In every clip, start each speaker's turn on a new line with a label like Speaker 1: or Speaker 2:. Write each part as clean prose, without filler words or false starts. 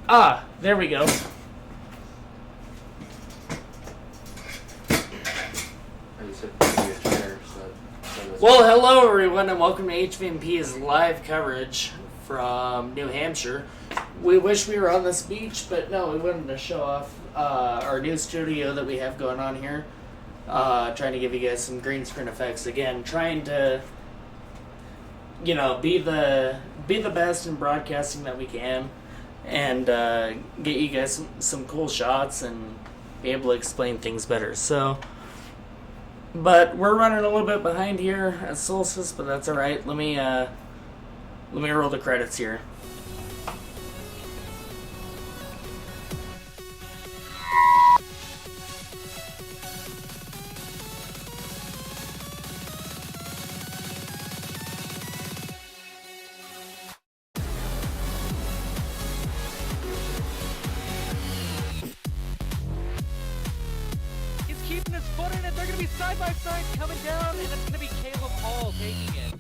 Speaker 1: Ah, there we go. Well, hello everyone, and welcome to HVMP's live coverage from New Hampshire. We wish we were on this beach, but no, we wanted to show off our new studio that we have going on here. Trying to give you guys some green screen effects. Again, trying to, be the best in broadcasting that we can, and get you guys some cool shots and be able to explain things better. So, but we're running a little bit behind here at Solstice, but that's all right. Let me roll the credits here.
Speaker 2: Keeping his foot in it. They're going to be side by side coming down, and it's going to be Caleb Hall taking it.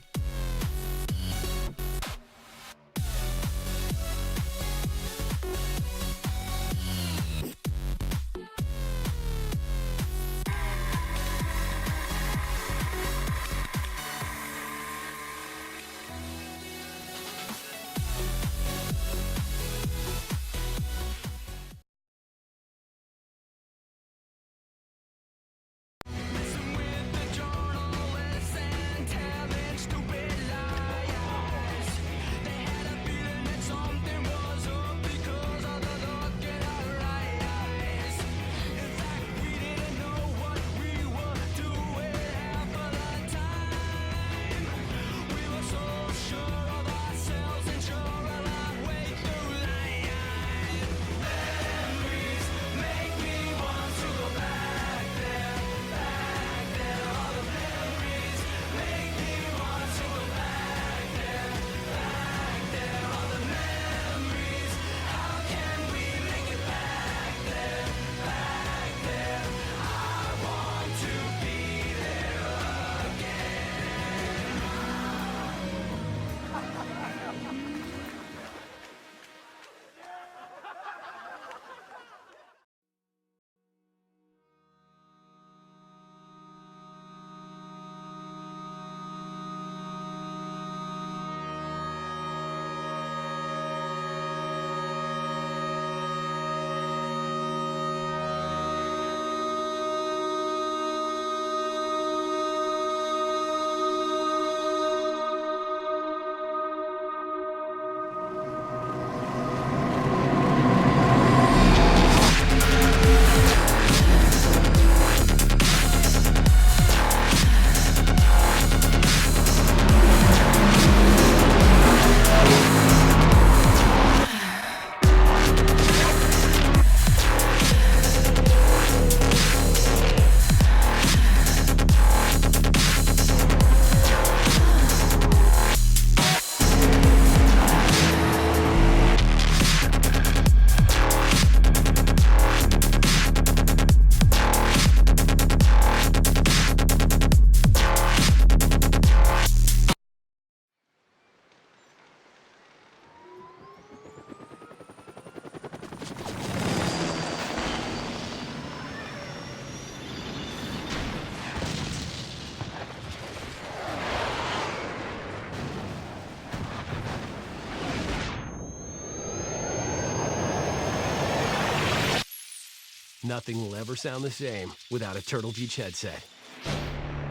Speaker 3: Nothing will ever sound the same without a Turtle Beach headset.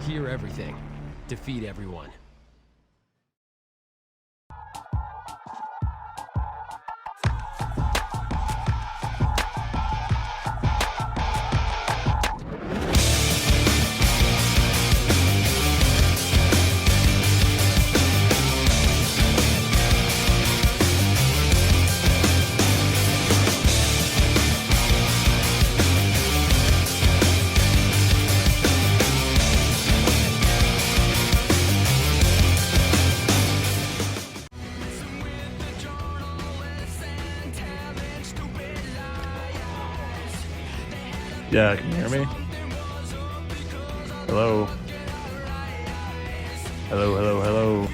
Speaker 3: Hear everything. Defeat everyone.
Speaker 4: Yeah, can you hear me? Hello? Hello, hello, hello.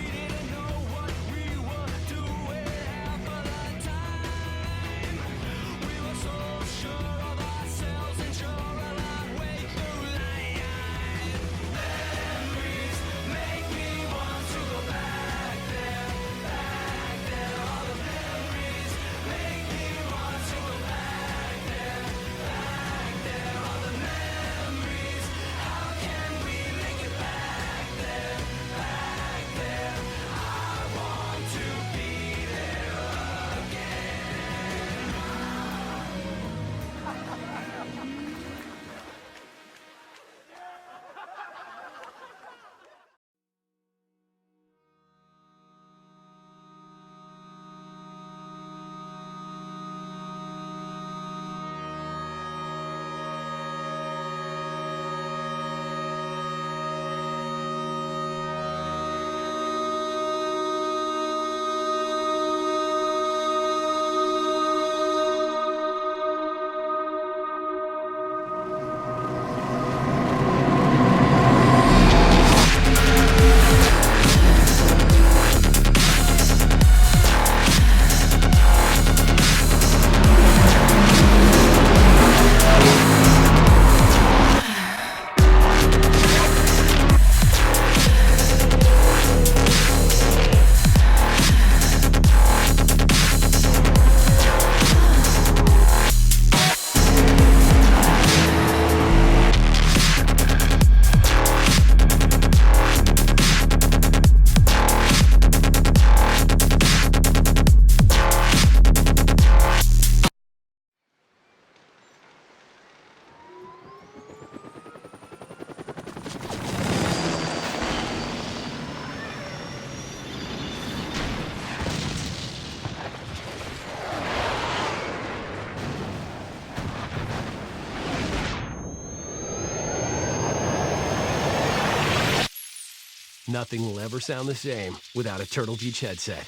Speaker 3: Nothing will ever sound the same without a Turtle Beach headset.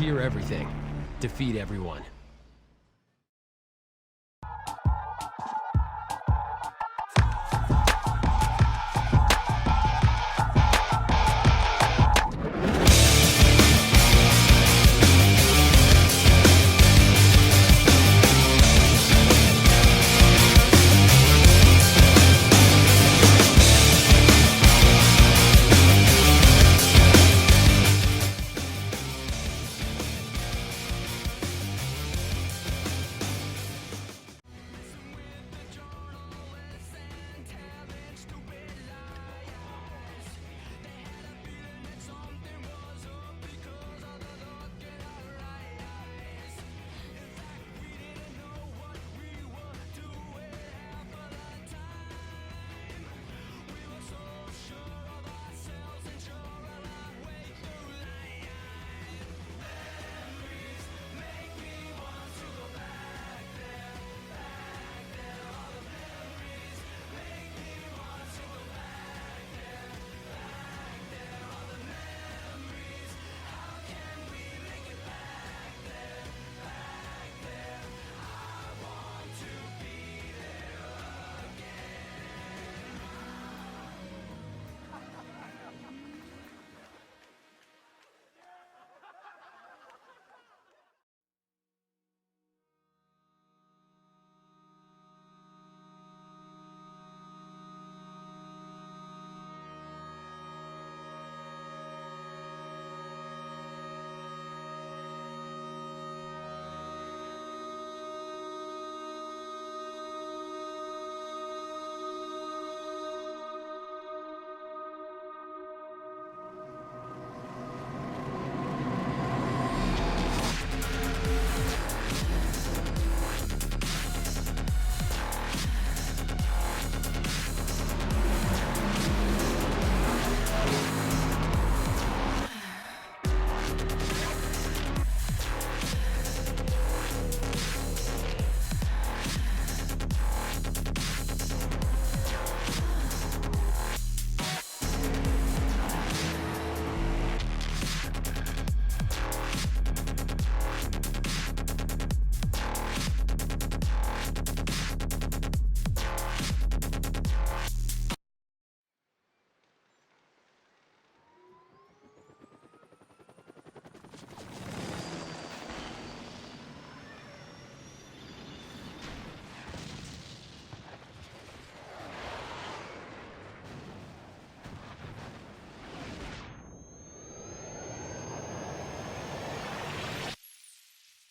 Speaker 3: Hear everything. Defeat everyone.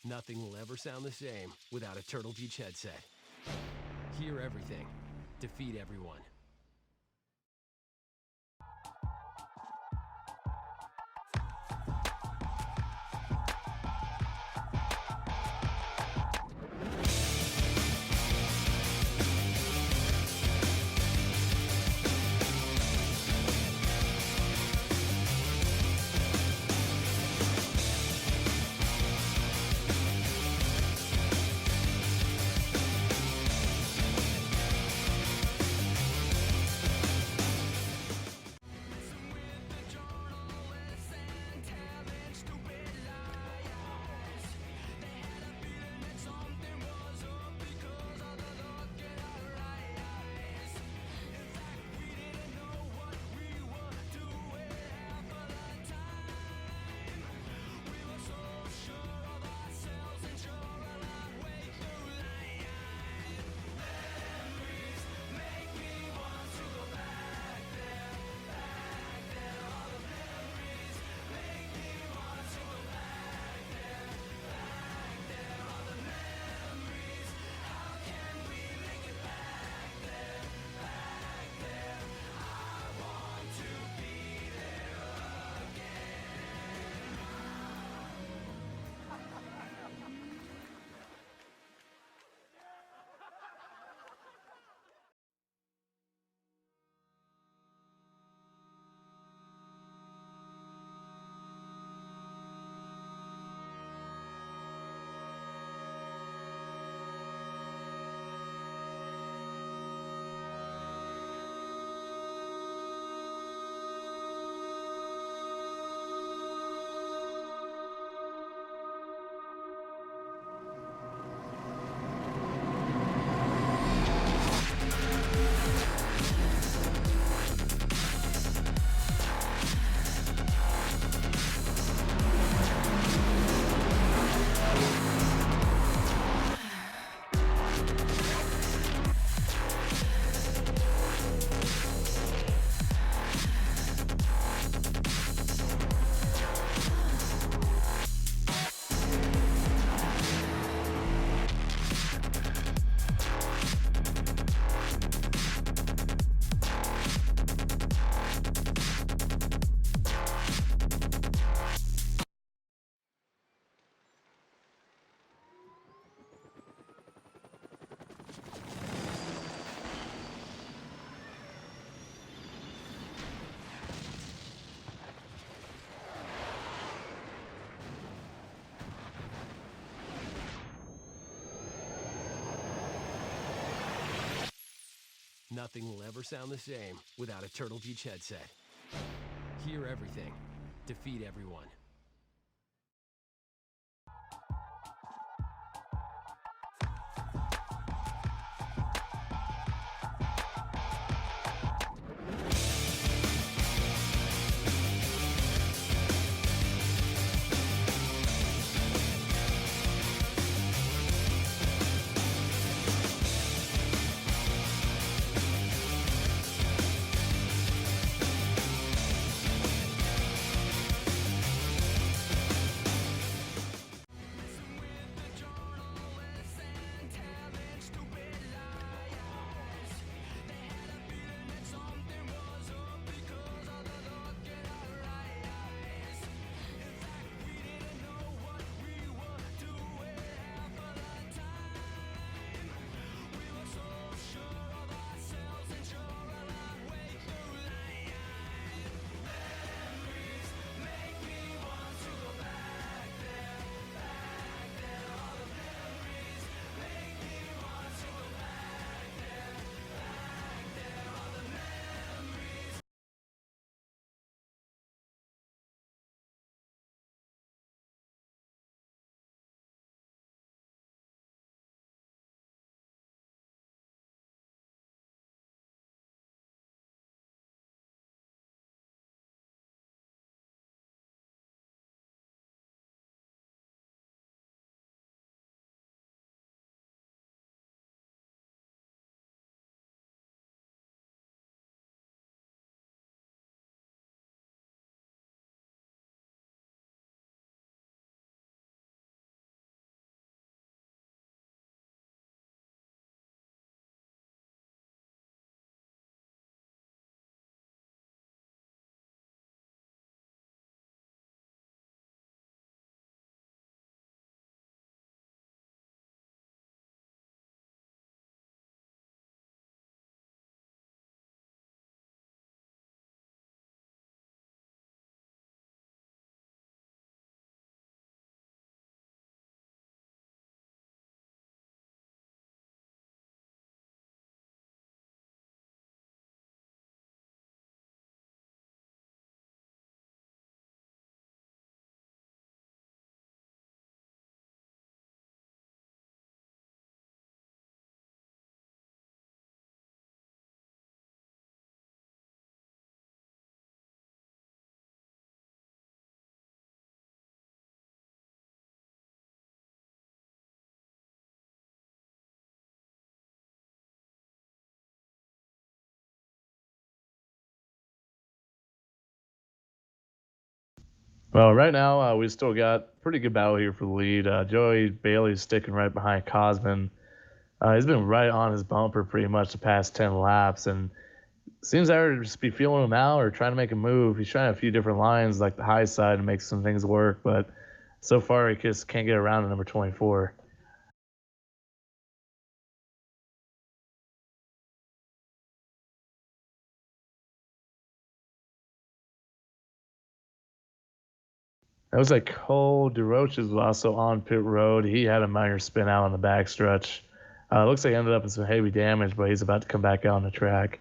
Speaker 3: Nothing will ever sound the same without a Turtle Beach headset. Hear everything. Defeat everyone. Nothing will ever sound the same without a Turtle Beach headset. Hear everything. Defeat everyone.
Speaker 4: Well, right now we still got pretty good battle here for the lead. Joey Bailey's sticking right behind Cosman. He's been right on his bumper pretty much the past 10 laps, and seems either to just be feeling him out or trying to make a move. He's trying a few different lines, like the high side, to make some things work, but so far he just can't get around to number 24. That was like Cole DeRoche was also on pit road. He had a minor spin out on the backstretch. Looks like he ended up in some heavy damage, but he's about to come back out on the track.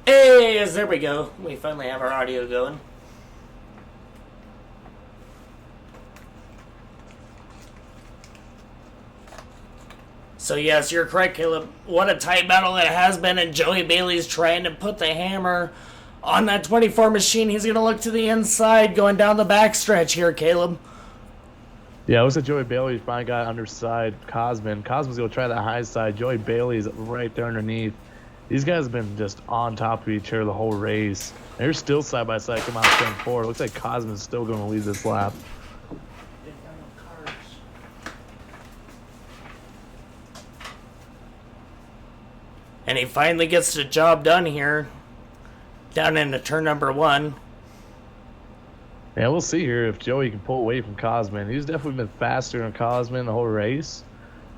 Speaker 1: Hey, there we go. We finally have our audio going. So yes, you're correct, Caleb. What a tight battle it has been, and Joey Bailey's trying to put the hammer on that 24 machine. He's going to look to the inside, going down the backstretch here, Caleb.
Speaker 4: Yeah, it looks like Joey Bailey finally got underside Cosman. Cosman's going to try that high side. Joey Bailey's right there underneath. These guys have been just on top of each other the whole race. They're still side by side coming out of turn 4. Looks like Cosman's still going to lead this lap.
Speaker 1: And he finally gets the job done here, down into turn number 1.
Speaker 4: Yeah, we'll see here if Joey can pull away from Cosman. He's definitely been faster than Cosman the whole race,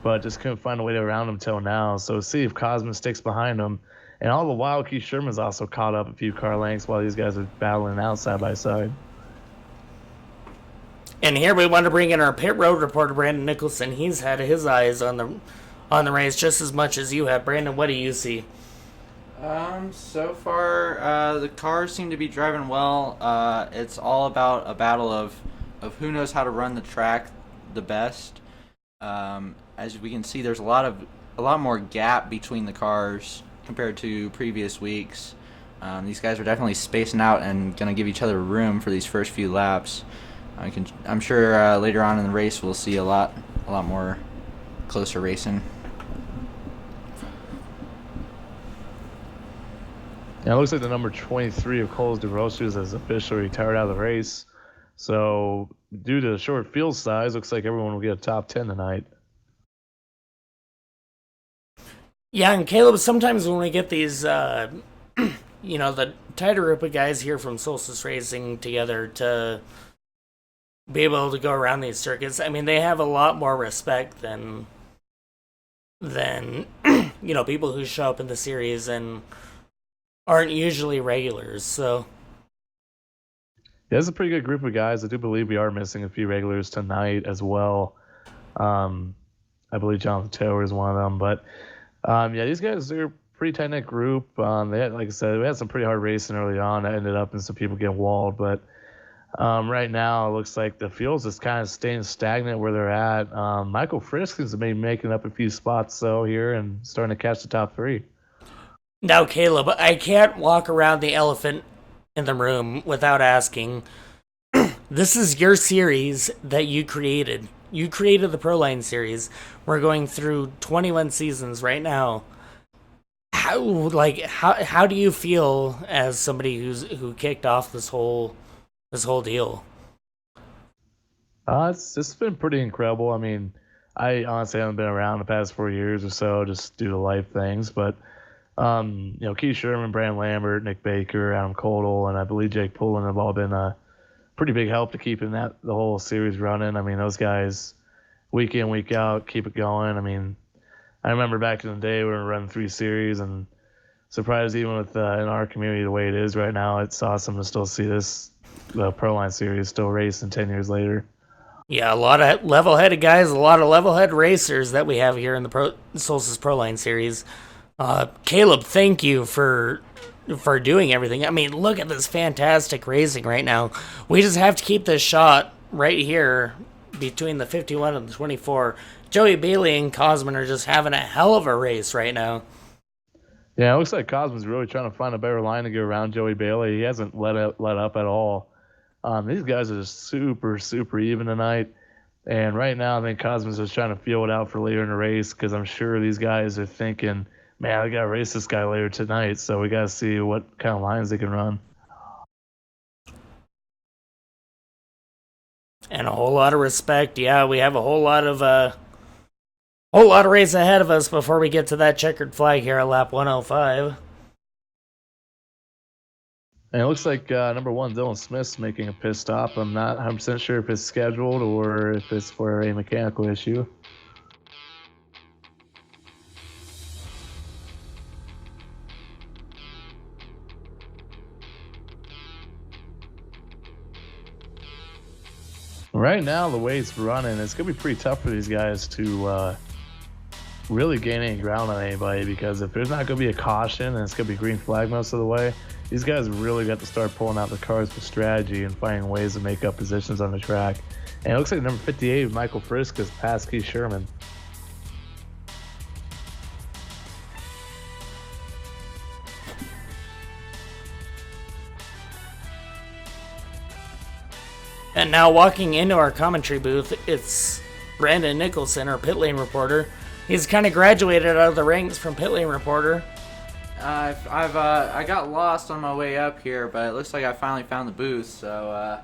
Speaker 4: but just couldn't find a way around him till now. So we'll see if Cosman sticks behind him. And all the while, Keith Sherman's also caught up a few car lengths while these guys are battling out side by side.
Speaker 1: And here we want to bring in our pit road reporter, Brandon Nicholson. He's had his eyes on the race just as much as you have. Brandon, what do you see?
Speaker 5: So far, the cars seem to be driving well. It's all about a battle of who knows how to run the track the best. As we can see, there's a lot more gap between the cars compared to previous weeks. These guys are definitely spacing out and going to give each other room for these first few laps. I'm sure later on in the race we'll see a lot more closer racing.
Speaker 4: Yeah, it looks like the number 23 of Coles DeRoches has officially retired out of the race. So, due to the short field size, looks like everyone will get a top 10 tonight.
Speaker 1: Yeah, and Caleb, sometimes when we get these, the tighter group of guys here from Solstice Racing together to be able to go around these circuits, I mean, they have a lot more respect than people who show up in the series and aren't usually regulars. So
Speaker 4: yeah, it's a pretty good group of guys. I do believe we are missing a few regulars tonight as well. I believe Jonathan Taylor is one of them. But these guys are a pretty tight knit group. They had, like I said, we had some pretty hard racing early on that ended up in some people getting walled. But right now, it looks like the field's just kind of staying stagnant where they're at. Michael Frisk is maybe making up a few spots though here and starting to catch the top three.
Speaker 1: now, Caleb, I can't walk around the elephant in the room without asking. This is your series that you created. You created the Proline series. We're going through 21 seasons right now. How do you feel as somebody who kicked off this whole deal?
Speaker 4: It's been pretty incredible. I mean, I honestly haven't been around the past 4 years or so just due to life things, but Keith Sherman, Brandon Lambert, Nick Baker, Adam Codle, and I believe Jake Pullen have all been a pretty big help to keeping the whole series running. I mean, those guys, week in, week out, keep it going. I mean, I remember back in the day we were running 3 series, and surprised even with in our community the way it is right now, it's awesome to still see the Proline series still racing 10 years later.
Speaker 1: Yeah, a lot of level-headed guys, a lot of level-headed racers that we have here in the Solstice Proline series. Caleb, thank you for doing everything. I mean, look at this fantastic racing right now. We just have to keep this shot right here between the 51 and the 24. Joey Bailey and Cosman are just having a hell of a race right now.
Speaker 4: Yeah, it looks like Cosman's really trying to find a better line to go around Joey Bailey. He hasn't let up at all. These guys are just super, super even tonight. And right now, I think Cosman's just trying to feel it out for later in the race because I'm sure these guys are thinking, man, I got to race this guy later tonight, so we got to see what kind of lines they can run.
Speaker 1: And a whole lot of respect. Yeah, we have a whole lot of race ahead of us before we get to that checkered flag here at lap 105.
Speaker 4: And it looks like number 1, Dylan Smith's making a pit stop. I'm not 100% sure if it's scheduled or if it's for a mechanical issue. Right now, the way it's running, it's going to be pretty tough for these guys to really gain any ground on anybody because if there's not going to be a caution and it's going to be green flag most of the way, these guys really got to start pulling out the cars for strategy and finding ways to make up positions on the track. And it looks like number 58, Michael Frisk, has passed Keith Sherman.
Speaker 1: And now walking into our commentary booth, it's Brandon Nicholson, our pit lane reporter. He's kind of graduated out of the ranks from pit lane reporter.
Speaker 5: I got lost on my way up here, but it looks like I finally found the booth. So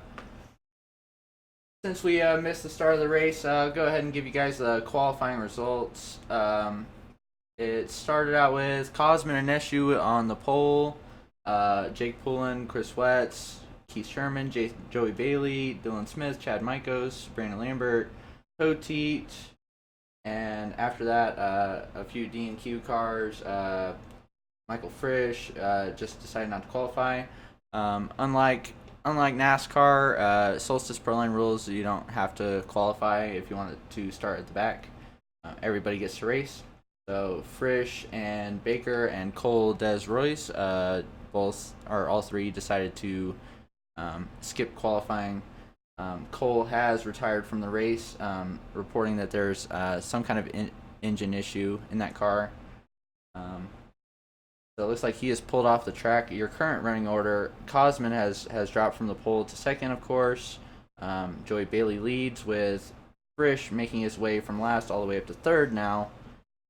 Speaker 5: since we missed the start of the race, I'll go ahead and give you guys the qualifying results. It started out with Cosman and Eshu on the pole, Jake Pullen, Chris Wetz, Keith Sherman, Joey Bailey, Dylan Smith, Chad Mikos, Brandon Lambert, Poteet, and after that, a few D&Q cars. Michael Frisch just decided not to qualify. Unlike unlike NASCAR, Solstice Proline rules, you don't have to qualify if you want to start at the back. Everybody gets to race. So Frisch and Baker and Cole Des Royce, all three decided to skip qualifying. Cole has retired from the race, reporting that there's some kind of engine issue in that car. So it looks like he is pulled off the track. Your current running order, Cosman has dropped from the pole to second, of course. Joey Bailey leads, with Frisch making his way from last all the way up to third now.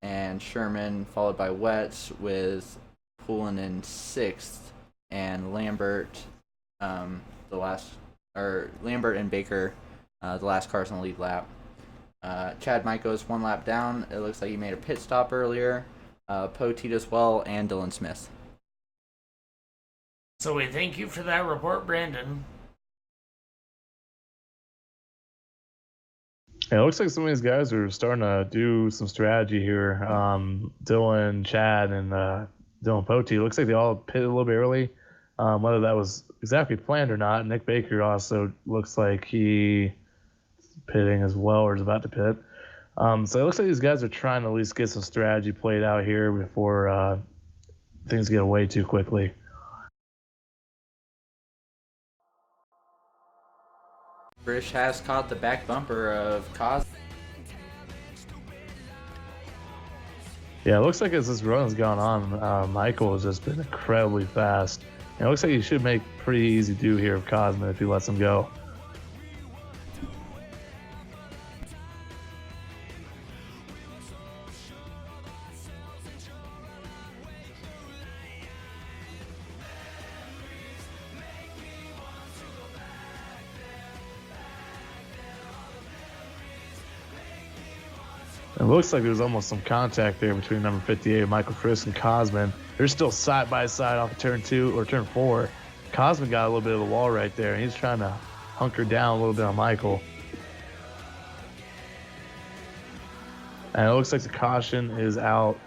Speaker 5: And Sherman followed by Wetz, with Poulin in sixth, and Lambert, Lambert and Baker, the last cars on the lead lap. Chad Michaels 1 lap down. It looks like he made a pit stop earlier. Poteet as well, and Dylan Smith.
Speaker 1: So we thank you for that report, Brandon.
Speaker 4: Yeah, it looks like some of these guys are starting to do some strategy here. Dylan, Chad, and Dylan Poteet. Looks like they all pitted a little bit early. Whether that was exactly planned or not. Nick Baker also looks like he pitting as well, or is about to pit. So it looks like these guys are trying to at least get some strategy played out here before things get away too quickly.
Speaker 5: Frisch has caught the back bumper of Cosman.
Speaker 4: Yeah, it looks like as this run's gone on, Michael has just been incredibly fast. And it looks like he should make pretty easy do here of Cosman if he lets him go. It looks like there's almost some contact there between number 58, Michael Frisch, and Cosman. They're still side by side off of turn 2 or turn 4. Cosman got a little bit of the wall right there, and he's trying to hunker down a little bit on Michael. And it looks like the caution is out.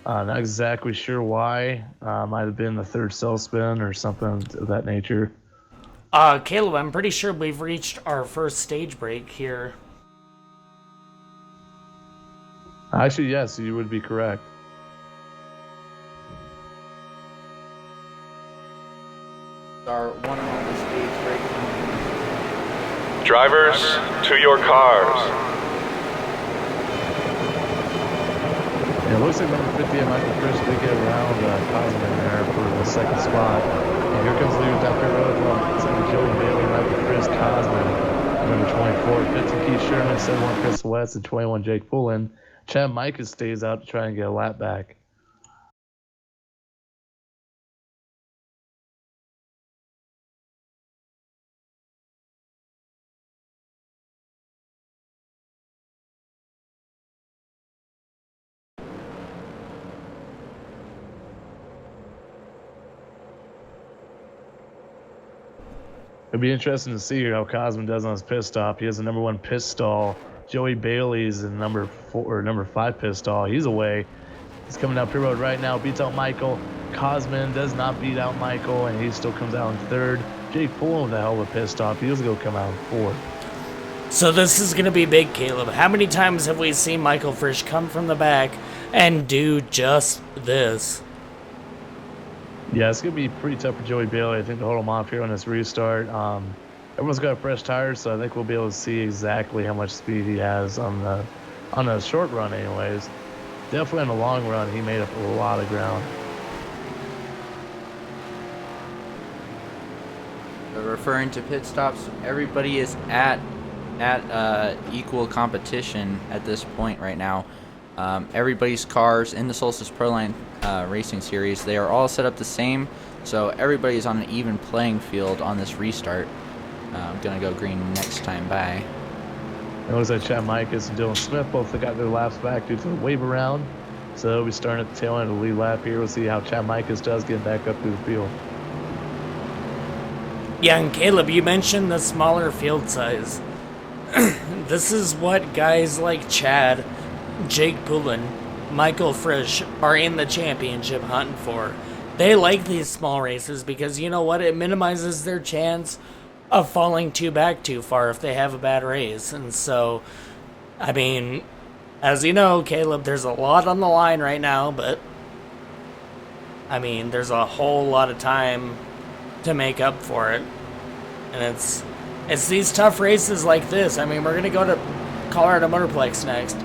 Speaker 4: Not exactly sure why. Might have been the third cell spin or something of that nature.
Speaker 1: Caleb, I'm pretty sure we've reached our first stage break here.
Speaker 4: Actually, yes, you would be correct.
Speaker 5: Our one on the stage break.
Speaker 6: Drivers, to your cars.
Speaker 4: Yeah, it looks like number 58, Michael Frisch, did get around Cosman there for the second spot. And here comes leaders down pit road. It's like Joey Bailey, Michael Frisch, Cosman. Number 24, 15, Keith Sherman, 71, Chris Wetz, and 21, Jake Poulin. Chad Micah stays out to try and get a lap back. It'd be interesting to see how Cosman does on his pit stop. He has the number 1 pit stall. Joey Bailey's in number 4 or number 5 pit stall. He's away. He's coming down pit road right now. Beats out Michael. Cosman does not beat out Michael, and he still comes out in third. Jake Poulin with a hell of a pit stop. He was going to come out in fourth.
Speaker 1: So this is going to be big, Caleb. How many times have we seen Michael Frisch come from the back and do just this?
Speaker 4: Yeah, it's going to be pretty tough for Joey Bailey, I think, to hold him off here on this restart. Everyone's got fresh tires, so I think we'll be able to see exactly how much speed he has on a short run anyways. Definitely on the long run, he made up a lot of ground.
Speaker 5: Referring to pit stops, everybody is at equal competition at this point right now. Everybody's cars in the Solstice Proline racing series, they are all set up the same, so everybody's on an even playing field on this restart. I'm going to go green next time by.
Speaker 4: It looks like Chad Micas and Dylan Smith both got their laps back due to the wave around. So we'll be starting at the tail end of the lead lap here. We'll see how Chad Micas does get back up through the field.
Speaker 1: Yeah, and Caleb, you mentioned the smaller field size. This is what guys like Chad, Jake Poulin, Michael Frisch are in the championship hunting for. they like these small races because you know what? It minimizes their chance of falling back too far if they have a bad race. And so, I mean, as you know, Caleb, there's a lot on the line right now, but I mean, there's a whole lot of time to make up for it. And it's these tough races like this. I mean, we're going to go to Colorado Motorplex next.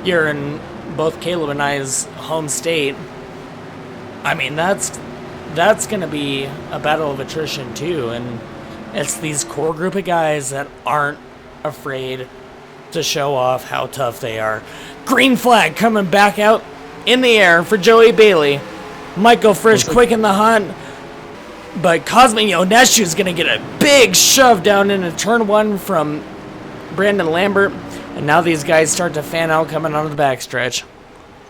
Speaker 1: You're in both Caleb and I's home state. I mean, that's going to be a battle of attrition too. And it's these core group of guys that aren't afraid to show off how tough they are. Green flag coming back out in the air for Joey Bailey. Michael Frisch quick in the hunt. But Cosmin Yoneshu is going to get a big shove down into turn 1 from Brandon Lambert. And now these guys start to fan out coming out of the backstretch.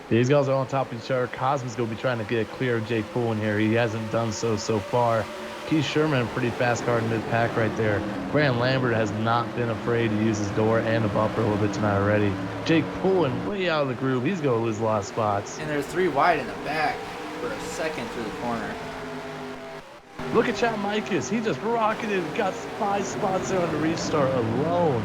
Speaker 4: These guys are on top of each other. Cosmin's going to be trying to get clear of Jake Poole in here. He hasn't done so far. Keith Sherman, a pretty fast car in mid-pack right there. Brandon Lambert has not been afraid to use his door and the bumper a little bit tonight already. Jake pulling way out of the groove. He's going to lose a lot of spots.
Speaker 5: And they're 3 wide in the back for a second through the corner.
Speaker 4: Look at Chad Mikas. He just rocketed and got 5 spots there on the restart alone.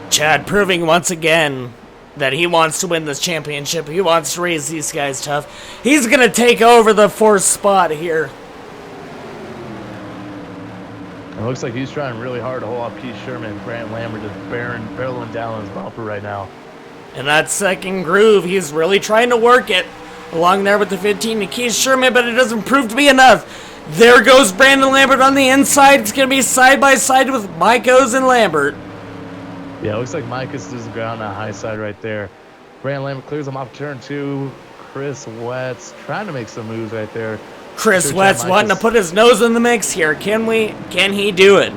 Speaker 1: Chad proving once again that he wants to win this championship. He wants to raise these guys tough. He's going to take over the 4th spot here.
Speaker 4: It looks like he's trying really hard to hold off Keith Sherman and Brandon Lambert just barreling down on his bumper right now.
Speaker 1: In that second groove, he's really trying to work it along there with the 15 to Keith Sherman, but it doesn't prove to be enough. There goes Brandon Lambert on the inside. It's going to be side by side with Mikos and Lambert.
Speaker 4: Yeah, it looks like Mikas loses ground on the high side right there. Brandon Lambert clears him off turn 2. Chris Wetz trying to make some moves right there.
Speaker 1: Chris Wetz wanting to put his nose in the mix here. Can he do it?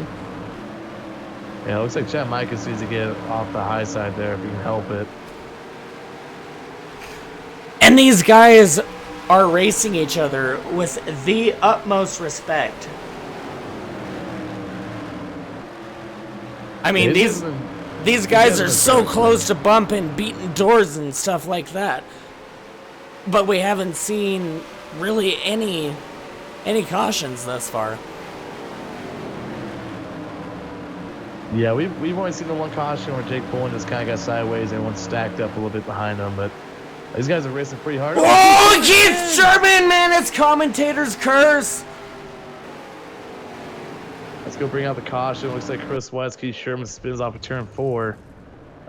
Speaker 4: Yeah, it looks like Chad Mikas needs to get off the high side there if he can help it.
Speaker 1: And these guys are racing each other with the utmost respect. I mean, these guys are so close to bumping, beating doors and stuff like that. But we haven't seen really any cautions thus far.
Speaker 4: Yeah, we've only seen the one caution where Jake Pullen just kind of got sideways and one stacked up a little bit behind him, but these guys are racing pretty hard.
Speaker 1: Oh, Keith Sherman, man, it's commentator's curse.
Speaker 4: Let's go bring out the caution. Looks like Chris West, Keith Sherman spins off of turn 4.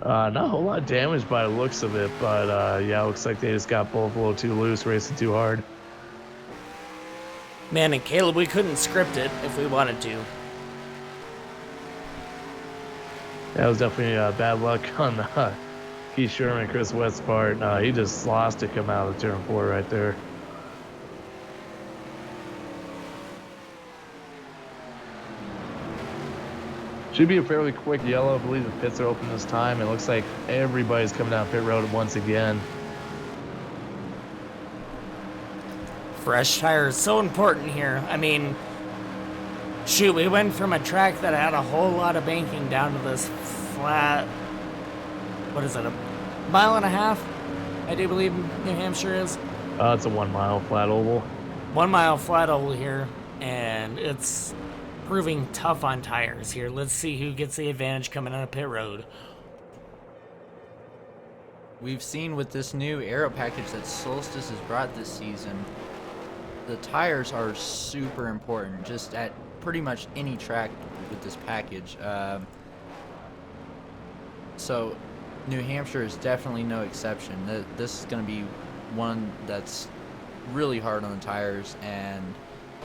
Speaker 4: Not a whole lot of damage by the looks of it, but yeah, it looks like they just got both a little too loose, racing too hard.
Speaker 1: Man, and Caleb, we couldn't script it if we wanted to.
Speaker 4: That was definitely bad luck on Keith Sherman and Chris West's part. He just lost it coming out of turn 4 right there. Should be a fairly quick yellow. I believe the pits are open this time. It looks like everybody's coming down pit road once again.
Speaker 1: Fresh tires, so important here. I mean, shoot, we went from a track that had a whole lot of banking down to this flat, what is it, a mile and a half, I do believe New Hampshire is.
Speaker 4: It's a 1 mile flat oval.
Speaker 1: 1 mile flat oval here, and it's proving tough on tires here. Let's see who gets the advantage coming out of pit road.
Speaker 5: We've seen with this new aero package that Solstice has brought this season, the tires are super important just at pretty much any track with this package. So New Hampshire is definitely no exception. This is going to be one that's really hard on the tires, and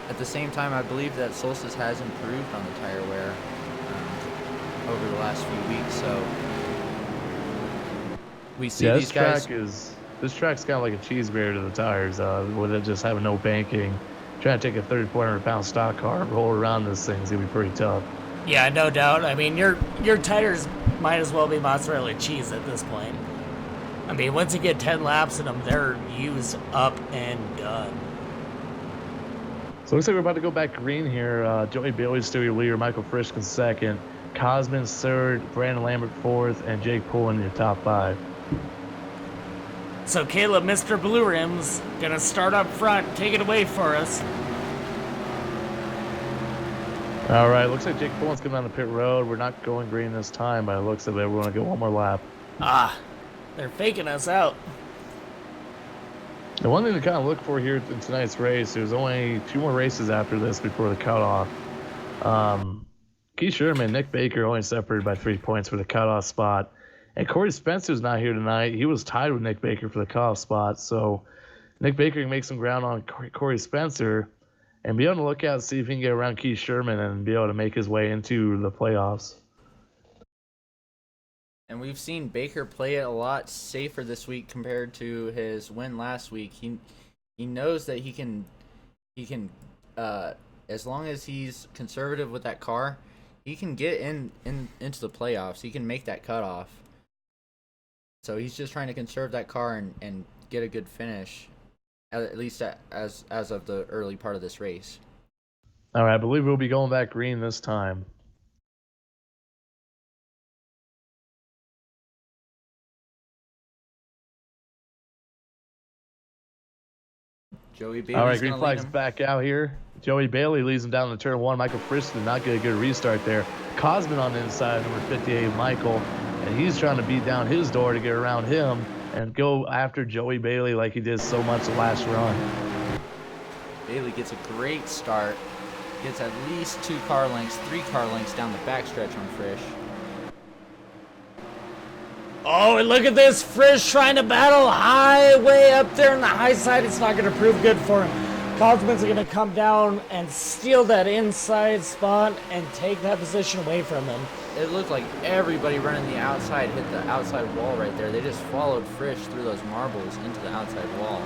Speaker 5: at the same time, I believe that Solstice has improved on the tire wear over the last few weeks. So we see these guys.
Speaker 4: This track's kind of like a cheeseburger to the tires, with it just having no banking. Trying to take a 3,400-pound stock car and roll around this thing is gonna be pretty tough.
Speaker 1: Yeah, no doubt. I mean, your tires might as well be mozzarella cheese at this point. I mean, once you get 10 laps in them, they're used up and done.
Speaker 4: So it looks like we're about to go back green here. Joey Bailey's still your leader, Michael Frisch in second, Cosman's third, Brandon Lambert fourth, and Jake Poole in your top 5.
Speaker 1: So Caleb, Mr. Blue Rims, gonna start up front, take it away for us.
Speaker 4: All right, looks like Jake Pullen's coming down the pit road. We're not going green this time, but it looks like we're going to get one more lap.
Speaker 1: Ah, they're faking us out.
Speaker 4: The one thing to kind of look for here in tonight's race, there's only 2 more races after this before the cutoff. Keith Sherman, Nick Baker only separated by 3 points for the cutoff spot. And Corey Spencer's not here tonight. He was tied with Nick Baker for the cutoff spot. So Nick Baker can make some ground on Corey Spencer and be on the lookout to see if he can get around Keith Sherman and be able to make his way into the playoffs.
Speaker 5: And we've seen Baker play it a lot safer this week compared to his win last week. He knows that he can as long as he's conservative with that car, he can get into the playoffs. He can make that cutoff. So he's just trying to conserve that car and get a good finish, at least as of the early part of this race.
Speaker 4: All right, I believe we'll be going back green this time.
Speaker 5: Joey Bailey's
Speaker 4: all right, green
Speaker 5: gonna
Speaker 4: flag's
Speaker 5: lead him.
Speaker 4: back out here. Joey Bailey leads him down to turn 1. Michael Frisch did not get a good restart there. Cosman on the inside, number 58, Michael, and he's trying to beat down his door to get around him and go after Joey Bailey like he did so much the last run.
Speaker 5: Bailey gets a great start. Gets at least 2 car lengths, 3 car lengths down the backstretch on Frisch.
Speaker 1: Oh, and look at this. Frisch trying to battle high, way up there on the high side. It's not going to prove good for him. Cosman's going to come down and steal that inside spot and take that position away from him.
Speaker 5: It looked like everybody running the outside hit the outside wall right there. They just followed Frisch through those marbles into the outside wall.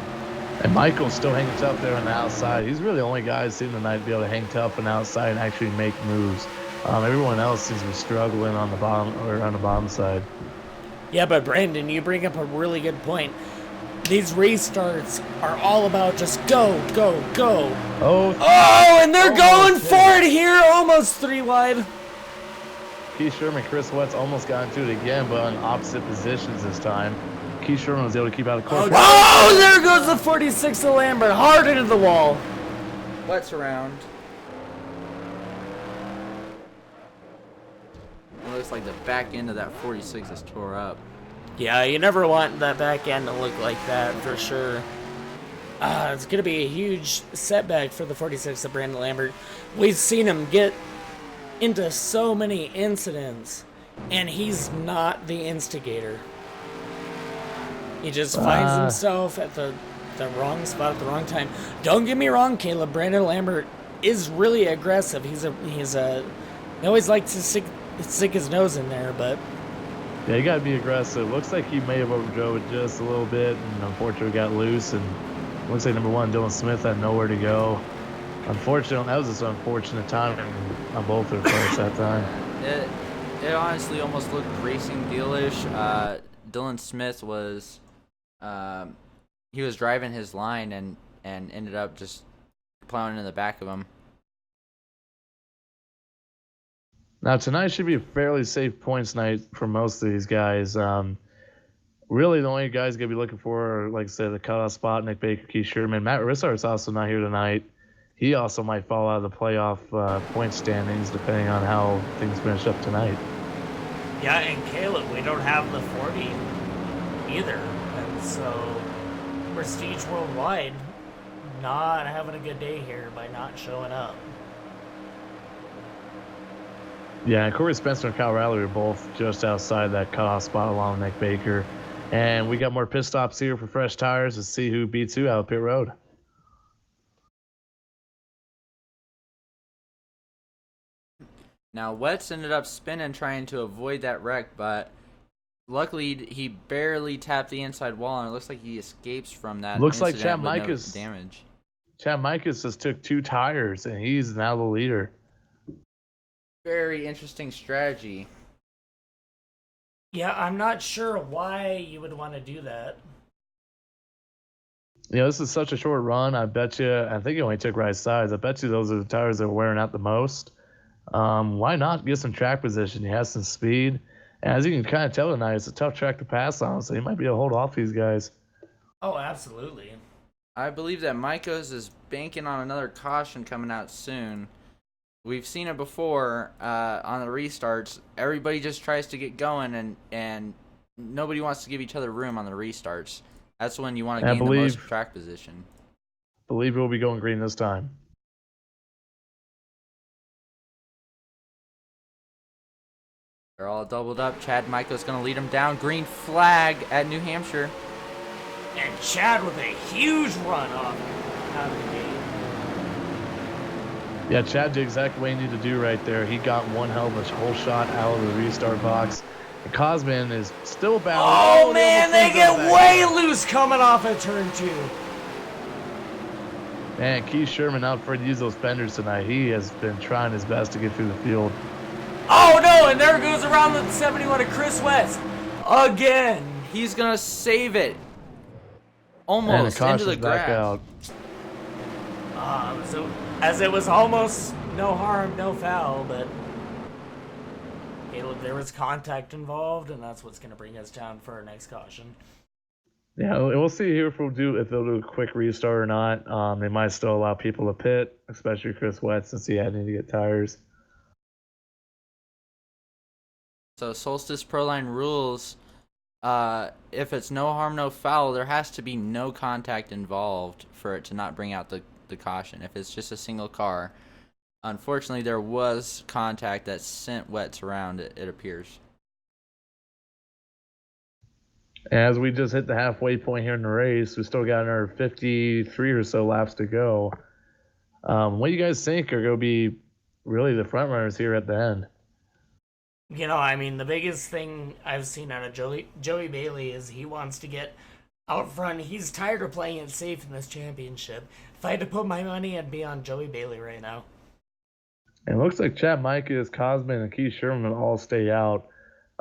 Speaker 4: And Michael's still hanging tough there on the outside. He's really the only guy I've seen tonight to be able to hang tough on the outside and actually make moves. Everyone else seems to be struggling on the bottom side.
Speaker 1: Yeah, but Brandon, you bring up a really good point. These restarts are all about just go, go, go.
Speaker 4: Oh,
Speaker 1: and they're going for it here, almost 3 wide.
Speaker 4: Keith Sherman, Chris Wetz almost got into it again, but on opposite positions this time. Keith Sherman was able to keep out of course.
Speaker 1: Oh, there goes the 46 of Lambert, hard into the wall.
Speaker 5: Wet's around. It looks like the back end of that 46 is tore up.
Speaker 1: Yeah, you never want that back end to look like that, for sure. It's going to be a huge setback for the 46 of Brandon Lambert. We've seen him get into so many incidents, and he's not the instigator. He just finds himself at the wrong spot at the wrong time. Don't get me wrong, Caleb. Brandon Lambert is really aggressive. He always likes to stick his nose in there, but
Speaker 4: Yeah, you got to be aggressive. Looks like he may have overdrove it just a little bit and unfortunately got loose. And looks like number 1, Dylan Smith, had nowhere to go. Unfortunately, that was just unfortunate timing on both their parts that time.
Speaker 5: It honestly almost looked racing deal-ish. Dylan Smith was he was driving his line and ended up just plowing in the back of him.
Speaker 4: Now, tonight should be a fairly safe points night for most of these guys. Really, the only guys going to be looking for are, like I said, the cutoff spot, Nick Baker, Keith Sherman. Matt Rissart's also not here tonight. He also might fall out of the playoff point standings, depending on how things finish up tonight.
Speaker 1: yeah, and Caleb, we don't have the 40 either. And so, Prestige Worldwide not having a good day here by not showing up.
Speaker 4: Yeah, and Corey Spencer and Kyle Riley are both just outside that cutoff spot along with Nick Baker. And we got more pit stops here for fresh tires to see who beats who out of pit road.
Speaker 5: Now, Wetz ended up spinning trying to avoid that wreck, but luckily he barely tapped the inside wall, and it looks like he escapes from that.
Speaker 4: Looks like
Speaker 5: incident
Speaker 4: Chad
Speaker 5: with no
Speaker 4: Micas.
Speaker 5: damage.
Speaker 4: Chad Micas just took 2 tires, and he's now the leader.
Speaker 5: Very interesting strategy.
Speaker 1: Yeah, I'm not sure why you would want to do that.
Speaker 4: You know, this is such a short run. I bet you, I think he only took right sides. I bet you those are the tires that are wearing out the most. Why not get some track position? He has some speed. And as you can kind of tell tonight, it's a tough track to pass on, so he might be able to hold off these guys.
Speaker 1: Oh, absolutely.
Speaker 5: I believe that Maikos is banking on another caution coming out soon. We've seen it before on the restarts. Everybody just tries to get going, and nobody wants to give each other room on the restarts. That's when you want to gain the most track position.
Speaker 4: Believe we'll be going green this time.
Speaker 5: They're all doubled up. Chad Maikos going to lead them down. Green flag at New Hampshire.
Speaker 1: And Chad with a huge run off out of the gate.
Speaker 4: Yeah, Chad did exactly what he needed to do right there. He got one hell of a whole shot out of the restart box. And Cosman is still battling.
Speaker 1: Oh, man, they get way loose coming off at turn 2.
Speaker 4: Man, Keith Sherman out for to use those fenders tonight. He has been trying his best to get through the field.
Speaker 1: Oh, no, and there goes around the 71 of Chris West. Again.
Speaker 5: He's going to save it. Almost into the grass.
Speaker 1: So, as it was almost no harm, no foul, but there was contact involved, and that's what's going to bring us down for our next caution.
Speaker 4: Yeah, we'll see here if they'll do a quick restart or not. They might still allow people to pit, especially Chris West, since he had to get tires.
Speaker 5: So Solstice Proline rules, if it's no harm, no foul, there has to be no contact involved for it to not bring out the caution. If it's just a single car. Unfortunately, there was contact that sent wets around, it appears.
Speaker 4: As we just hit the halfway point here in the race, we still got another 53 or so laps to go. What do you guys think are going to be really the front runners here at the end?
Speaker 1: You know, I mean, the biggest thing I've seen out of Joey Bailey is he wants to get out front. He's tired of playing it safe in this championship. If I had to put my money, I'd be on Joey Bailey right now.
Speaker 4: It looks like Chad Micah, Cosman, and Keith Sherman will all stay out.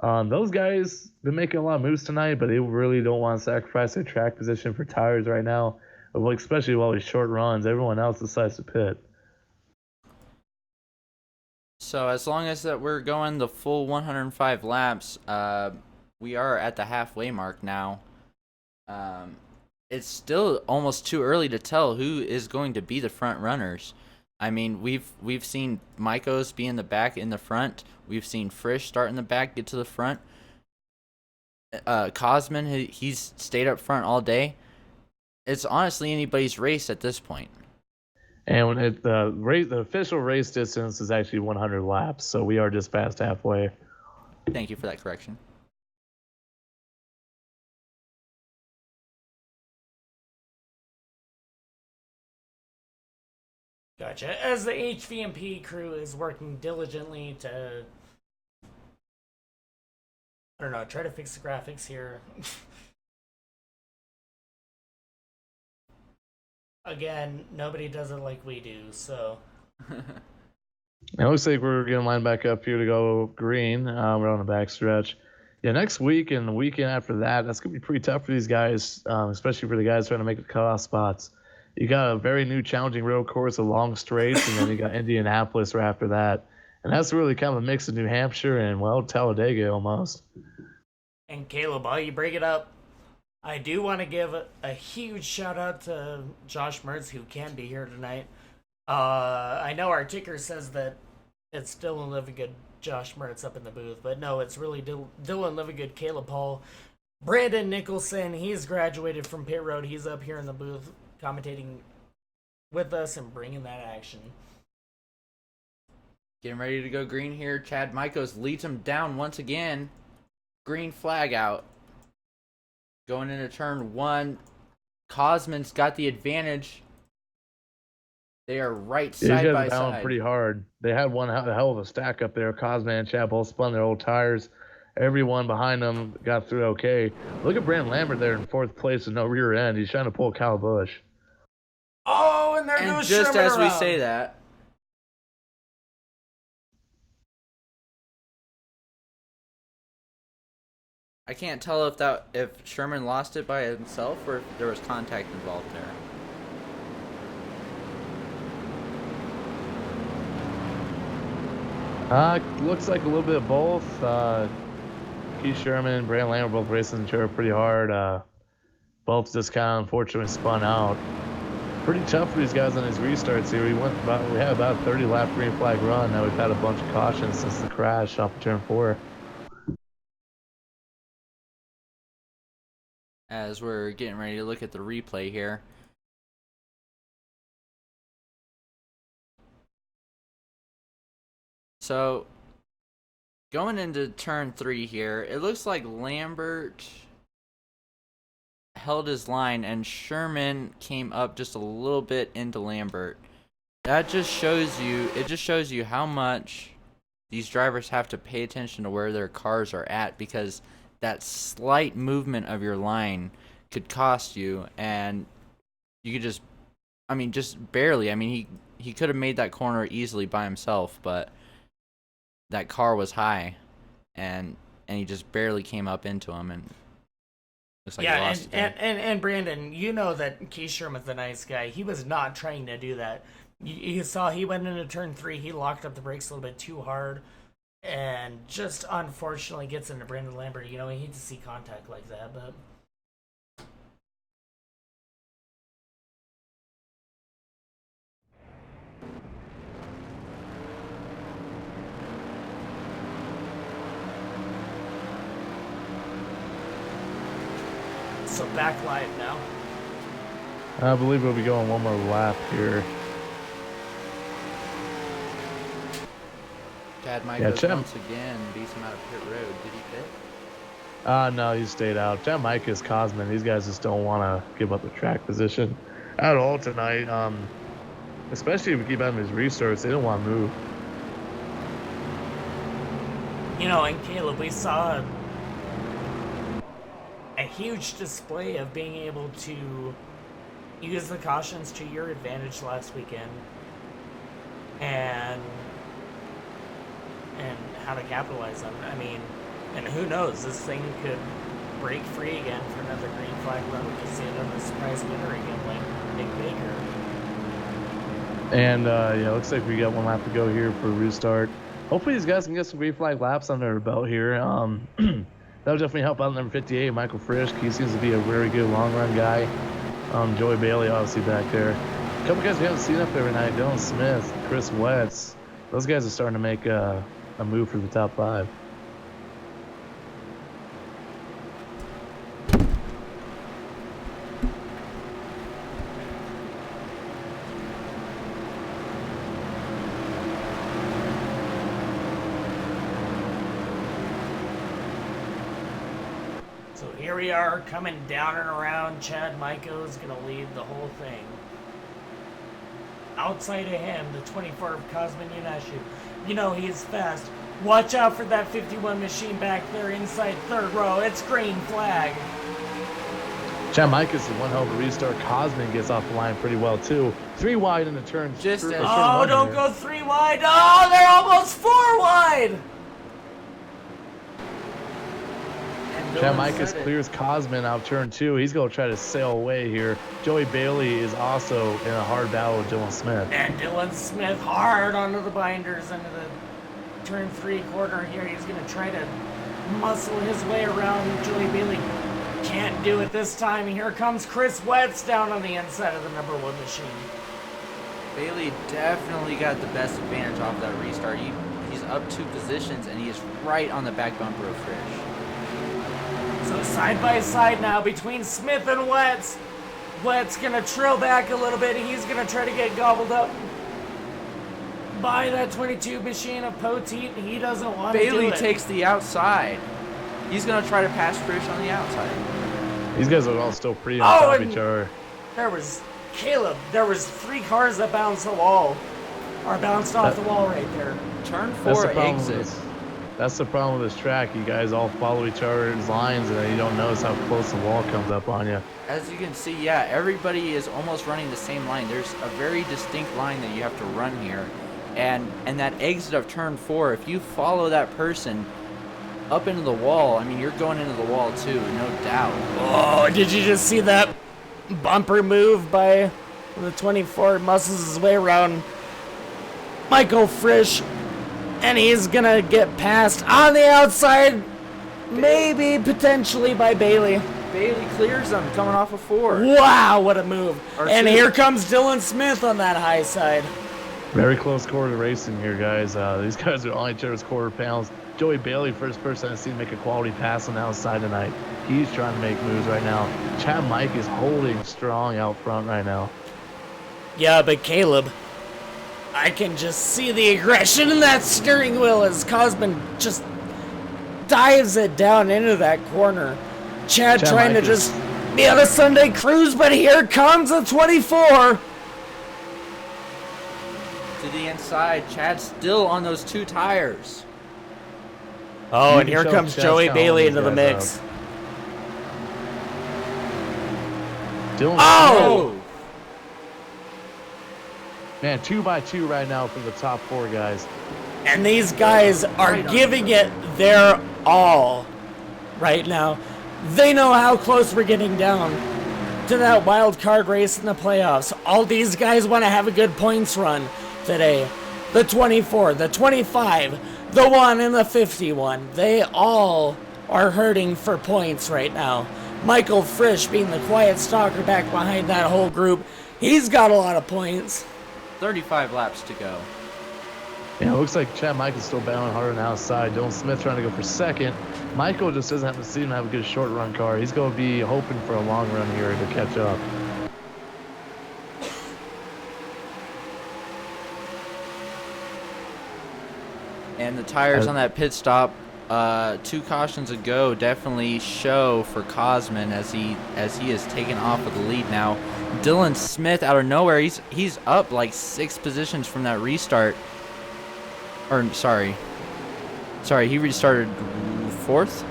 Speaker 4: Those guys been making a lot of moves tonight, but they really don't want to sacrifice their track position for tires right now, especially while these short runs. Everyone else decides to pit.
Speaker 5: So as long as that we're going the full 105 laps, we are at the halfway mark now. It's still almost too early to tell who is going to be the front runners. I mean, we've seen Maikos be in the back, in the front. We've seen Frisch start in the back, get to the front. Cosman, he's stayed up front all day. It's honestly anybody's race at this point.
Speaker 4: And when the official race distance is actually 100 laps, so we are just past halfway.
Speaker 5: Thank you for that correction.
Speaker 1: Gotcha. As the HVMP crew is working diligently to, I don't know, try to fix the graphics here. Again, nobody does it like we do, so.
Speaker 4: It looks like we're going to line back up here to go green. We're on the back stretch. Yeah, next week and the weekend after that, that's going to be pretty tough for these guys, especially for the guys trying to make the cutoff spots. You got a very new challenging road course, a long straight, and then you got Indianapolis right after that. And that's really kind of a mix of New Hampshire and, well, Talladega almost.
Speaker 1: And Caleb, while you bring it up, I do want to give a huge shout out to Josh Mertz, who can be here tonight. I know our ticker says that it's Dylan Livigood, Josh Mertz up in the booth, but no, it's really Dylan Livigood, Caleb Paul, Brandon Nicholson. He's graduated from pit road. He's up here in the booth commentating with us and bringing that action.
Speaker 5: Getting ready to go green here. Chad Maikos leads him down once again. Green flag out. Going into turn 1. Cosman's got the advantage. They are right side by side.
Speaker 4: Pretty hard. They had one hell of a stack up there. Cosman and Chad both spun their old tires. Everyone behind them got through okay. Look at Brandon Lambert there in 4th place with no rear end. He's trying to pull Kyle Busch.
Speaker 1: Oh, and there goes
Speaker 5: And just
Speaker 1: Sherman
Speaker 5: as we
Speaker 1: around.
Speaker 5: say that, I can't tell if Sherman lost it by himself or if there was contact involved there.
Speaker 4: Looks like a little bit of both. Keith Sherman and Brandon Lambert both racing the chair pretty hard. both just kind of unfortunately spun out. Pretty tough for these guys on these restarts here. We had about a 30 lap green flag run. Now we've had a bunch of cautions since the crash off of turn 4.
Speaker 5: As we're getting ready to look at the replay here. So, going into turn 3 here, it looks like Lambert held his line and Sherman came up just a little bit into Lambert. That just shows you how much these drivers have to pay attention to where their cars are at, because that slight movement of your line could cost you, and you could just barely. I mean, he could have made that corner easily by himself, but that car was high, and he just barely came up into him, and looks like he lost it.
Speaker 1: And Brandon, you know that Keith Sherman's a nice guy. He was not trying to do that. You saw he went into turn 3, he locked up the brakes a little bit too hard, and just unfortunately gets into Brandon Lambert. You know, you hate to see contact like that, but... So back live now.
Speaker 4: I believe we'll be going one more lap here.
Speaker 5: Chad Michaels once again beats him out of pit road. Did he pit?
Speaker 4: No, he stayed out. Chad Michaels, Cosman, these guys just don't want to give up the track position at all tonight. Especially if we keep having these restarts, they don't want to move.
Speaker 1: You know, and Caleb, we saw a huge display of being able to use the cautions to your advantage last weekend, and how to capitalize on it. I mean, and who knows, this thing could break free again for another green flag run. We could see another surprise winner again, like Nick Baker.
Speaker 4: And yeah, looks like we got one lap to go here for a restart. Hopefully these guys can get some green flag laps under their belt here. That would definitely help out number 58, Michael Frisch. He seems to be a very good long run guy. Joey Bailey obviously back there. A couple guys we haven't seen up there tonight, Dylan Smith, Chris Wetz. Those guys are starting to make a move for the top 5.
Speaker 1: So here we are coming down and around. Chad Michael is going to lead the whole thing. Outside of him, the 24 of Cosman Yunashu. You know he's fast. Watch out for that 51 machine back there inside third row. It's green flag.
Speaker 4: Chad Michaels is one hell of a restart. Cosman gets off the line pretty well too. 3 wide in the turn.
Speaker 1: Oh, don't go 3 wide. Oh, they're almost 4 wide.
Speaker 4: Chad Michaels clears Cosman out turn 2. He's going to try to sail away here. Joey Bailey is also in a hard battle with Dylan Smith.
Speaker 1: And Dylan Smith hard onto the binders into the turn 3 corner here. He's going to try to muscle his way around Joey Bailey. Can't do it this time. Here comes Chris Wetz down on the inside of the number 1 machine.
Speaker 5: Bailey definitely got the best advantage off that restart. He's up 2 positions, and he is right on the back bumper of Frisch.
Speaker 1: So side by side now between Smith and Wetz. Wetz gonna trill back a little bit. He's gonna try to get gobbled up by that 22 machine of Poteet. He doesn't want to do it.
Speaker 5: Bailey takes the outside. He's gonna try to pass Frisch on the outside.
Speaker 4: These guys are all still pretty on top of each other.
Speaker 1: There was Caleb. There was 3 cars that bounced the wall, or bounced off the wall right there.
Speaker 5: Turn 4 exit.
Speaker 4: That's the problem with this track. You guys all follow each other's lines, and then you don't notice how close the wall comes up on you.
Speaker 5: As you can see, yeah, everybody is almost running the same line. There's a very distinct line that you have to run here. And that exit of turn 4, if you follow that person up into the wall, I mean, you're going into the wall too, no doubt.
Speaker 1: Oh, did you just see that bumper move by the 24? Muscles his way around Michael Frisch. And he's going to get passed on the outside, maybe, potentially by Bailey.
Speaker 5: Bailey clears him coming off of 4.
Speaker 1: Wow, what a move. And
Speaker 5: R2.
Speaker 1: here comes Dylan Smith on that high side.
Speaker 4: Very close quarter racing here, guys. These guys are on each other's quarter panels. Joey Bailey, first person I've seen make a quality pass on the outside tonight. He's trying to make moves right now. Chad Mike is holding strong out front right now.
Speaker 1: Yeah, but Caleb, I can just see the aggression in that steering wheel as Cosman just dives it down into that corner. Chad trying to just be on a Sunday cruise, but here comes a 24.
Speaker 5: To the inside, Chad's still on those 2 tires.
Speaker 1: Oh, and here comes Joey Bailey into the mix.
Speaker 4: Oh! Man, 2x2 right now for the top 4 guys.
Speaker 1: And these guys are giving it their all right now. They know how close we're getting down to that wild card race in the playoffs. All these guys want to have a good points run today. The 24, the 25, the 1, and the 51. They all are hurting for points right now. Michael Frisch being the quiet stalker back behind that whole group. He's got a lot of points.
Speaker 5: 35 laps to go.
Speaker 4: Yeah, it looks like Chad Mike is still battling hard on the outside. Dylan Smith trying to go for second. Michael just doesn't seem to have a good short run car. He's going to be hoping for a long run here to catch up.
Speaker 5: And the tires on that pit stop 2 cautions ago definitely show for Cosman as he is taken off with the lead now. Dylan Smith out of nowhere, he's up like 6 positions from that restart. Or sorry, he restarted 4th.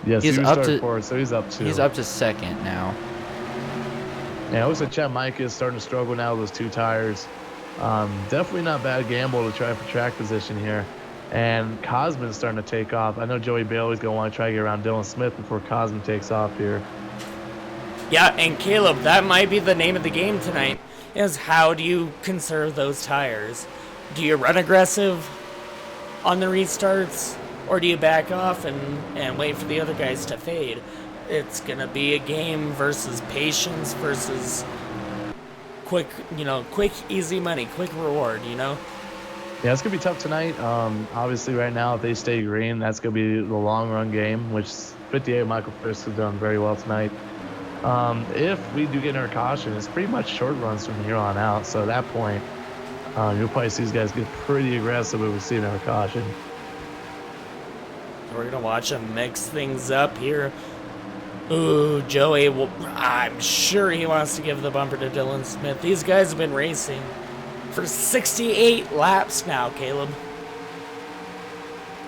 Speaker 4: Yes,
Speaker 5: he's
Speaker 4: he
Speaker 5: up
Speaker 4: restarted
Speaker 5: to
Speaker 4: 4th, so he's up 2.
Speaker 5: He's up to 2nd now.
Speaker 4: Yeah, it looks like Chad Mike is starting to struggle now with those 2 tires. Definitely not bad gamble to try for track position here. And Cosman's starting to take off. I know Joey Bailey's going to want to try to get around Dylan Smith before Cosman takes off here.
Speaker 1: Yeah, and Caleb, that might be the name of the game tonight, is how do you conserve those tires? Do you run aggressive on the restarts, or do you back off and wait for the other guys to fade? It's going to be a game versus patience versus quick, easy money, quick reward,
Speaker 4: Yeah, it's going to be tough tonight. Obviously, right now, if they stay green, that's going to be the long-run game, which 58 Michael Fisk has done very well tonight. If we do get in our caution, it's pretty much short runs from here on out. So at that point, you'll probably see these guys get pretty aggressive if we see in our caution.
Speaker 1: We're going to watch them mix things up here. Ooh, Joey, I'm sure he wants to give the bumper to Dylan Smith. These guys have been racing for 68 laps now, Caleb.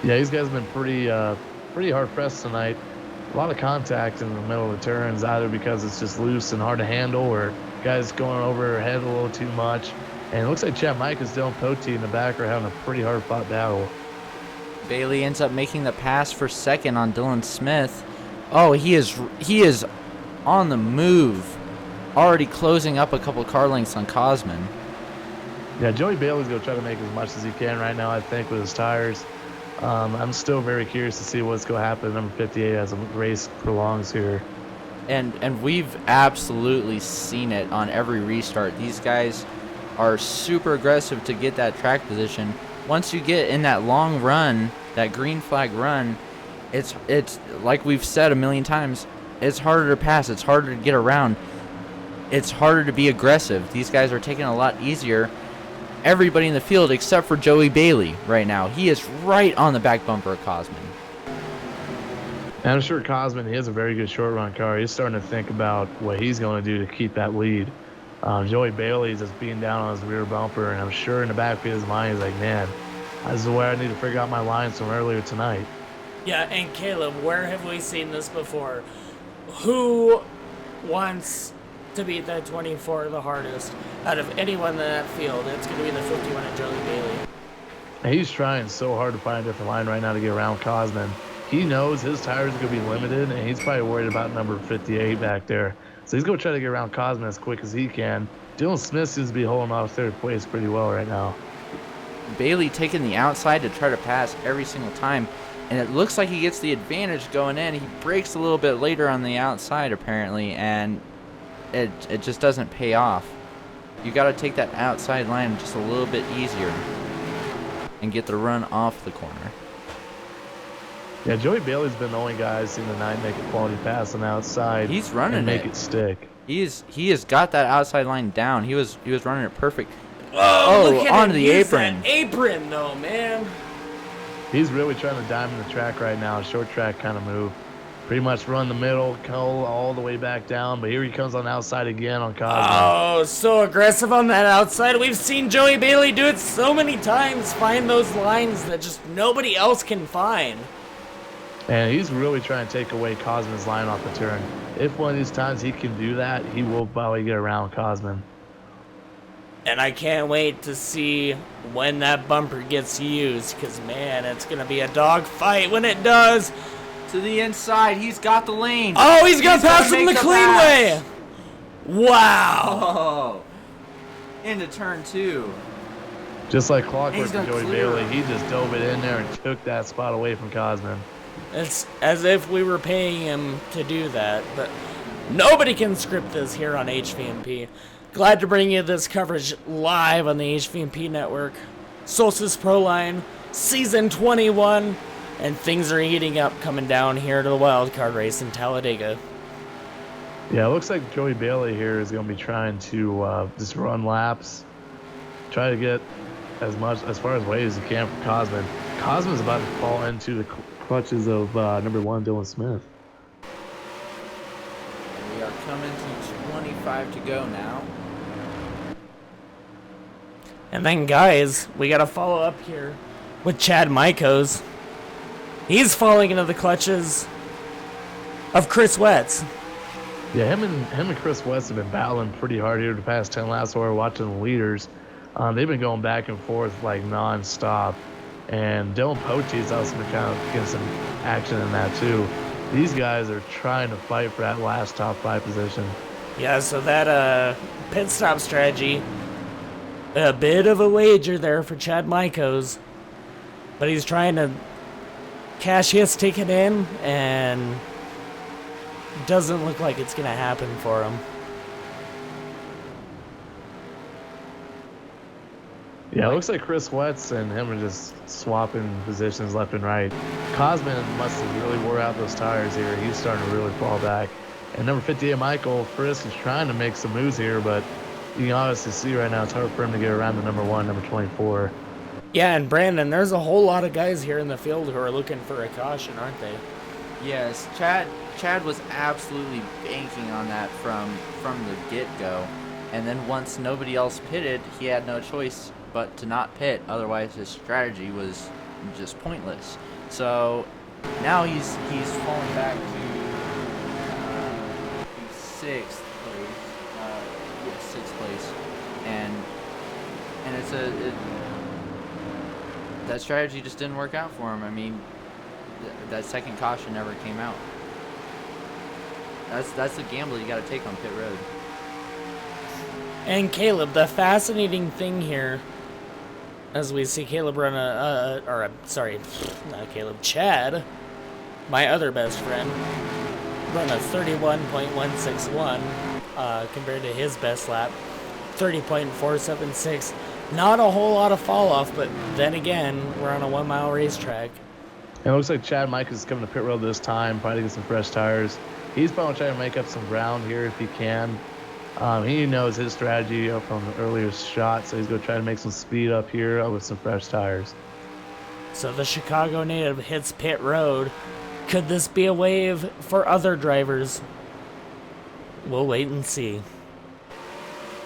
Speaker 4: Yeah, these guys have been pretty hard pressed tonight. A lot of contact in the middle of the turns, either because it's just loose and hard to handle, or guys going over their head a little too much. And it looks like Chad Mike and Dylan Pote in the back are having a pretty hard fought battle.
Speaker 5: Bailey ends up making the pass for second on Dylan Smith. Oh, he is on the move, already closing up a couple car lengths on Cosman.
Speaker 4: Yeah, Joey Bailey's going to try to make as much as he can right now, I think, with his tires. I'm still very curious to see what's going to happen to number 58 as the race prolongs here.
Speaker 5: And we've absolutely seen it on every restart. These guys are super aggressive to get that track position. Once you get in that long run, that green flag run, it's like we've said a million times, it's harder to pass, it's harder to get around, it's harder to be aggressive. These guys are taking it a lot easier. Everybody in the field except for Joey Bailey right now. He is right on the back bumper of Cosman.
Speaker 4: And I'm sure Cosman, he has a very good short run car. He's starting to think about what he's going to do to keep that lead. Joey Bailey is just being down on his rear bumper, and I'm sure in the back of his mind he's like, man, this is the way I need to figure out my lines from earlier tonight.
Speaker 1: Yeah, and Caleb, where have we seen this before? Who wants to beat that 24 the hardest out of anyone in that field? It's going to be the 51 of Joey Bailey.
Speaker 4: And he's trying so hard to find a different line right now to get around Cosman. He knows his tires are going to be limited, and he's probably worried about number 58 back there. So he's going to try to get around Cosman as quick as he can. Dylan Smith seems to be holding off third place pretty well right now.
Speaker 5: Bailey taking the outside to try to pass every single time. And it looks like he gets the advantage going in. He brakes a little bit later on the outside, apparently, and it just doesn't pay off. You got to take that outside line just a little bit easier and get the run off the corner.
Speaker 4: Yeah, Joey Bailey's been the only guy I've seen tonight make a quality pass on the outside.
Speaker 5: He's running
Speaker 4: and make it stick.
Speaker 5: He has got that outside line down. He was running it perfect.
Speaker 1: Oh, look at
Speaker 5: onto
Speaker 1: him
Speaker 5: the
Speaker 1: use
Speaker 5: apron.
Speaker 1: that apron, though, man.
Speaker 4: He's really trying to diamond the track right now, short track kind of move. Pretty much run the middle, go all the way back down, but here he comes on the outside again on Cosmo.
Speaker 1: Oh, so aggressive on that outside. We've seen Joey Bailey do it so many times, find those lines that just nobody else can find.
Speaker 4: And he's really trying to take away Cosman's line off the turn. If one of these times he can do that, he will probably get around Cosman.
Speaker 1: And I can't wait to see when that bumper gets used, because, man, it's going to be a dog fight when it does.
Speaker 5: To the inside. He's got the lane.
Speaker 1: Oh, he's going to pass him the
Speaker 5: make
Speaker 1: clean
Speaker 5: pass.
Speaker 1: way. Wow.
Speaker 5: Oh. Into turn 2.
Speaker 4: Just like clockwork
Speaker 5: He's
Speaker 4: for
Speaker 5: gonna
Speaker 4: Joey
Speaker 5: clear
Speaker 4: Bailey,
Speaker 5: him.
Speaker 4: he just dove it in there and took that spot away from Cosman.
Speaker 1: It's as if we were paying him to do that, but nobody can script this here on HVMP. Glad to bring you this coverage live on the HVMP network. Solstice Proline, Season 21, and things are heating up coming down here to the wild card race in Talladega.
Speaker 4: Yeah, it looks like Joey Bailey here is going to be trying to just run laps, try to get as far away as he can from Cosman. Cosman's about to fall into the clutches of number 1, Dylan Smith.
Speaker 5: We are coming to 25 to go now.
Speaker 1: And then, guys, we got to follow up here with Chad Michaels. He's falling into the clutches of Chris Wetz.
Speaker 4: Yeah, him and Chris West have been battling pretty hard here the past 10 laps while we're watching the leaders. They've been going back and forth like non-stop. And Dylan Pote's also been kind of getting some action in that too. These guys are trying to fight for that last top 5 position.
Speaker 1: Yeah, so that pit stop strategy, a bit of a wager there for Chad Michaels. But he's trying to cash his ticket in, and doesn't look like it's going to happen for him.
Speaker 4: Yeah, it looks like Chris Wetz and him are just swapping positions left and right. Cosman must have really wore out those tires here. He's starting to really fall back. And number 58, Michael Frisk, is trying to make some moves here, but you can obviously see right now it's hard for him to get around the number 1, number 24.
Speaker 1: Yeah, and Brandon, there's a whole lot of guys here in the field who are looking for a caution, aren't they?
Speaker 5: Yes, Chad was absolutely banking on that from the get-go. And then once nobody else pitted, he had no choice but to not pit. Otherwise, his strategy was just pointless. So now he's falling back to 6th place. Yes, 6th place. And it's that strategy just didn't work out for him. I mean, that second caution never came out. That's the gamble you got to take on pit road.
Speaker 1: And Caleb, the fascinating thing here, as we see Caleb run Chad, my other best friend, run a 31.161 compared to his best lap, 30.476. Not a whole lot of fall off, but then again, we're on a 1 mile racetrack.
Speaker 4: And it looks like Chad Michaels is coming to pit road this time, probably to get some fresh tires. He's probably trying to make up some ground here if he can. He knows his strategy from the earlier shot, so he's going to try to make some speed up here with some fresh tires.
Speaker 1: So the Chicago native hits pit road. Could this be a wave for other drivers? We'll wait and see.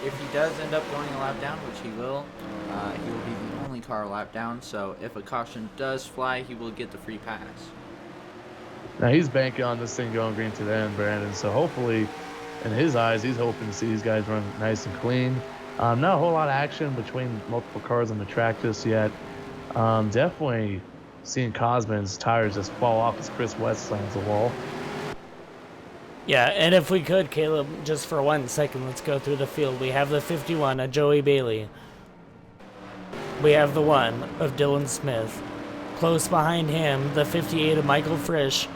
Speaker 5: If he does end up going a lap down, which he will be the only car a lap down. So if a caution does fly, he will get the free pass.
Speaker 4: Now he's banking on this thing going green to the end, Brandon. So hopefully, in his eyes, he's hoping to see these guys run nice and clean. Not a whole lot of action between multiple cars on the track just yet. Definitely seeing Cosman's tires just fall off as Chris West slams the wall.
Speaker 1: Yeah, and if we could, Caleb, just for 1 second, let's go through the field. We have the 51 of Joey Bailey. We have the 1 of Dylan Smith. close behind him, the 58 of Michael Frisch.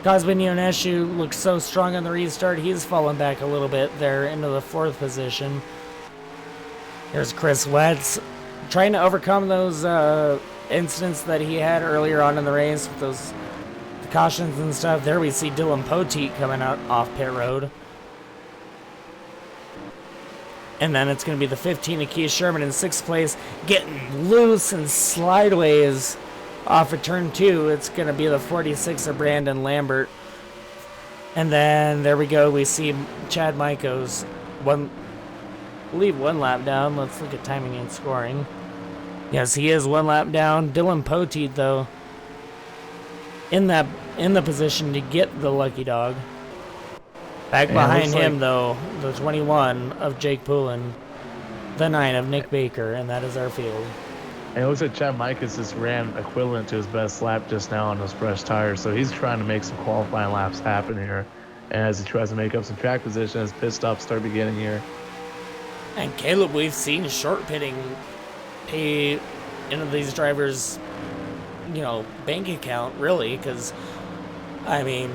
Speaker 1: Cosmin Ionescu looks so strong on the restart, he's fallen back a little bit there into the 4th position. Here's Chris Wetz trying to overcome those incidents that he had earlier on in the race with those cautions and stuff. There we see Dylan Poteet coming out off pit road. And then it's going to be the 15 of Keith Sherman in 6th place, getting loose and slideways off of turn 2. It's going to be the 46 of Brandon Lambert. And then there we go. We see Chad Michaels one lap down. Let's look at timing and scoring. Yes, he is 1 lap down. Dylan Poteet, though, in the position to get the lucky dog. Back behind him, though, the 21 of Jake Poulin, the 9 of Nick Baker, and that is our field.
Speaker 4: And it looks like Chad Michaels just ran equivalent to his best lap just now on those fresh tires, so he's trying to make some qualifying laps happen here as he tries to make up some track position as pit stops start beginning here.
Speaker 1: And Caleb, we've seen short pitting pay into these drivers, bank account, really, because, I mean,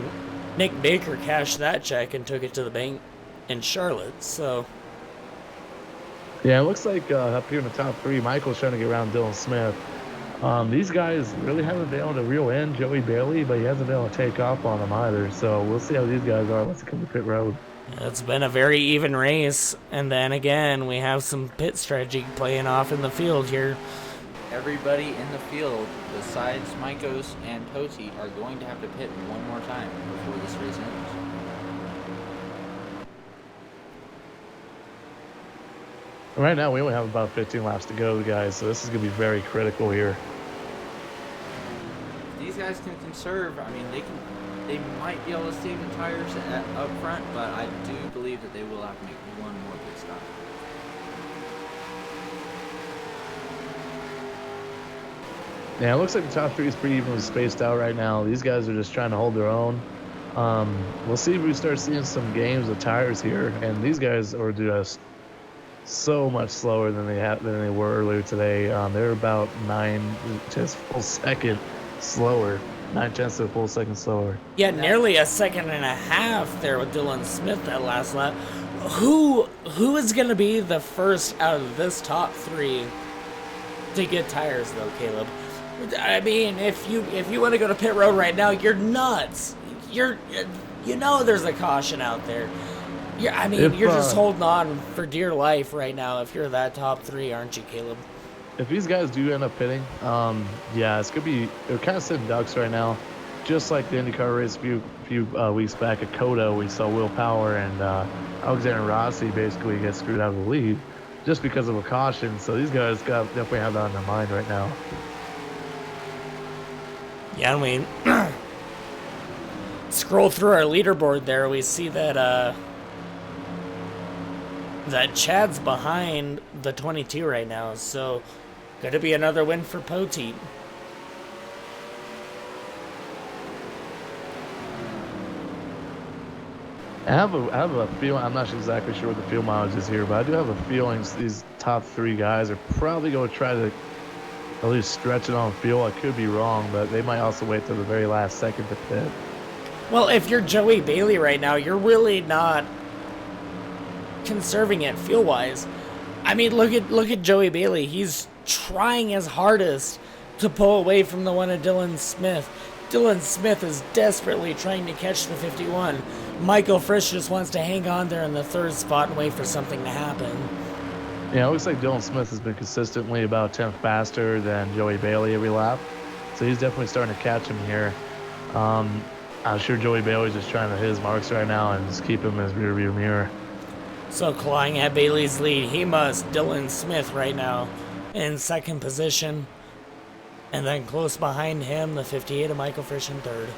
Speaker 1: Nick Baker cashed that check and took it to the bank in Charlotte, so...
Speaker 4: Yeah, it looks like up here in the top 3, Michael's trying to get around Dylan Smith. These guys really haven't been able to reel in Joey Bailey, but he hasn't been able to take off on them either. So we'll see how these guys are once they come to pit road.
Speaker 1: It's been a very even race. And then again, we have some pit strategy playing off in the field here.
Speaker 5: Everybody in the field, besides Michaels and Poteet, are going to have to pit one more time before this race ends.
Speaker 4: Right now, we only have about 15 laps to go, guys, so this is going to be very critical here.
Speaker 5: These guys can conserve. I mean, they might be able to save the tires up front, but I do believe that they will have to make one more pit stop.
Speaker 4: Yeah, it looks like the top 3 is pretty evenly spaced out right now. These guys are just trying to hold their own. We'll see if we start seeing some games of tires here, and these guys are just so much slower than they were earlier today. They're about 9 full second slower. 9/10 of a full second slower.
Speaker 1: Yeah, nearly a second and a half there with Dylan Smith that last lap. Who is going to be the first out of this top 3 to get tires, though, Caleb? I mean, if you want to go to pit road right now, you're nuts. There's a caution out there. You're just holding on for dear life right now if you're that top 3, aren't you, Caleb?
Speaker 4: If these guys do end up pitting, it's gonna be, they're kind of sitting ducks right now, just like the IndyCar race a few weeks back at Coda. We saw Will Power and Alexander Rossi basically get screwed out of the lead just because of a caution. So these guys definitely have that on their mind right now.
Speaker 1: Yeah, I mean, scroll through our leaderboard there, we see that that Chad's behind the 22 right now, so going to be another win for Poteet.
Speaker 4: I have a feeling, I'm not exactly sure what the field mileage is here, but I do have a feeling these top 3 guys are probably going to try to at least stretch it on fuel. I could be wrong, but they might also wait till the very last second to pit.
Speaker 1: Well, if you're Joey Bailey right now, you're really not conserving it fuel-wise. I mean, look at Joey Bailey. He's trying his hardest to pull away from the one of Dylan Smith. Dylan Smith is desperately trying to catch the 51. Michael Frisch just wants to hang on there in the 3rd spot and wait for something to happen.
Speaker 4: Yeah, it looks like Dylan Smith has been consistently about 10th faster than Joey Bailey every lap, so he's definitely starting to catch him here. I'm sure Joey Bailey's just trying to hit his marks right now and just keep him in his rearview mirror.
Speaker 1: So clawing at Bailey's lead, he must Dylan Smith right now in 2nd position. And then close behind him, the 58 of Michael Frisch in 3rd.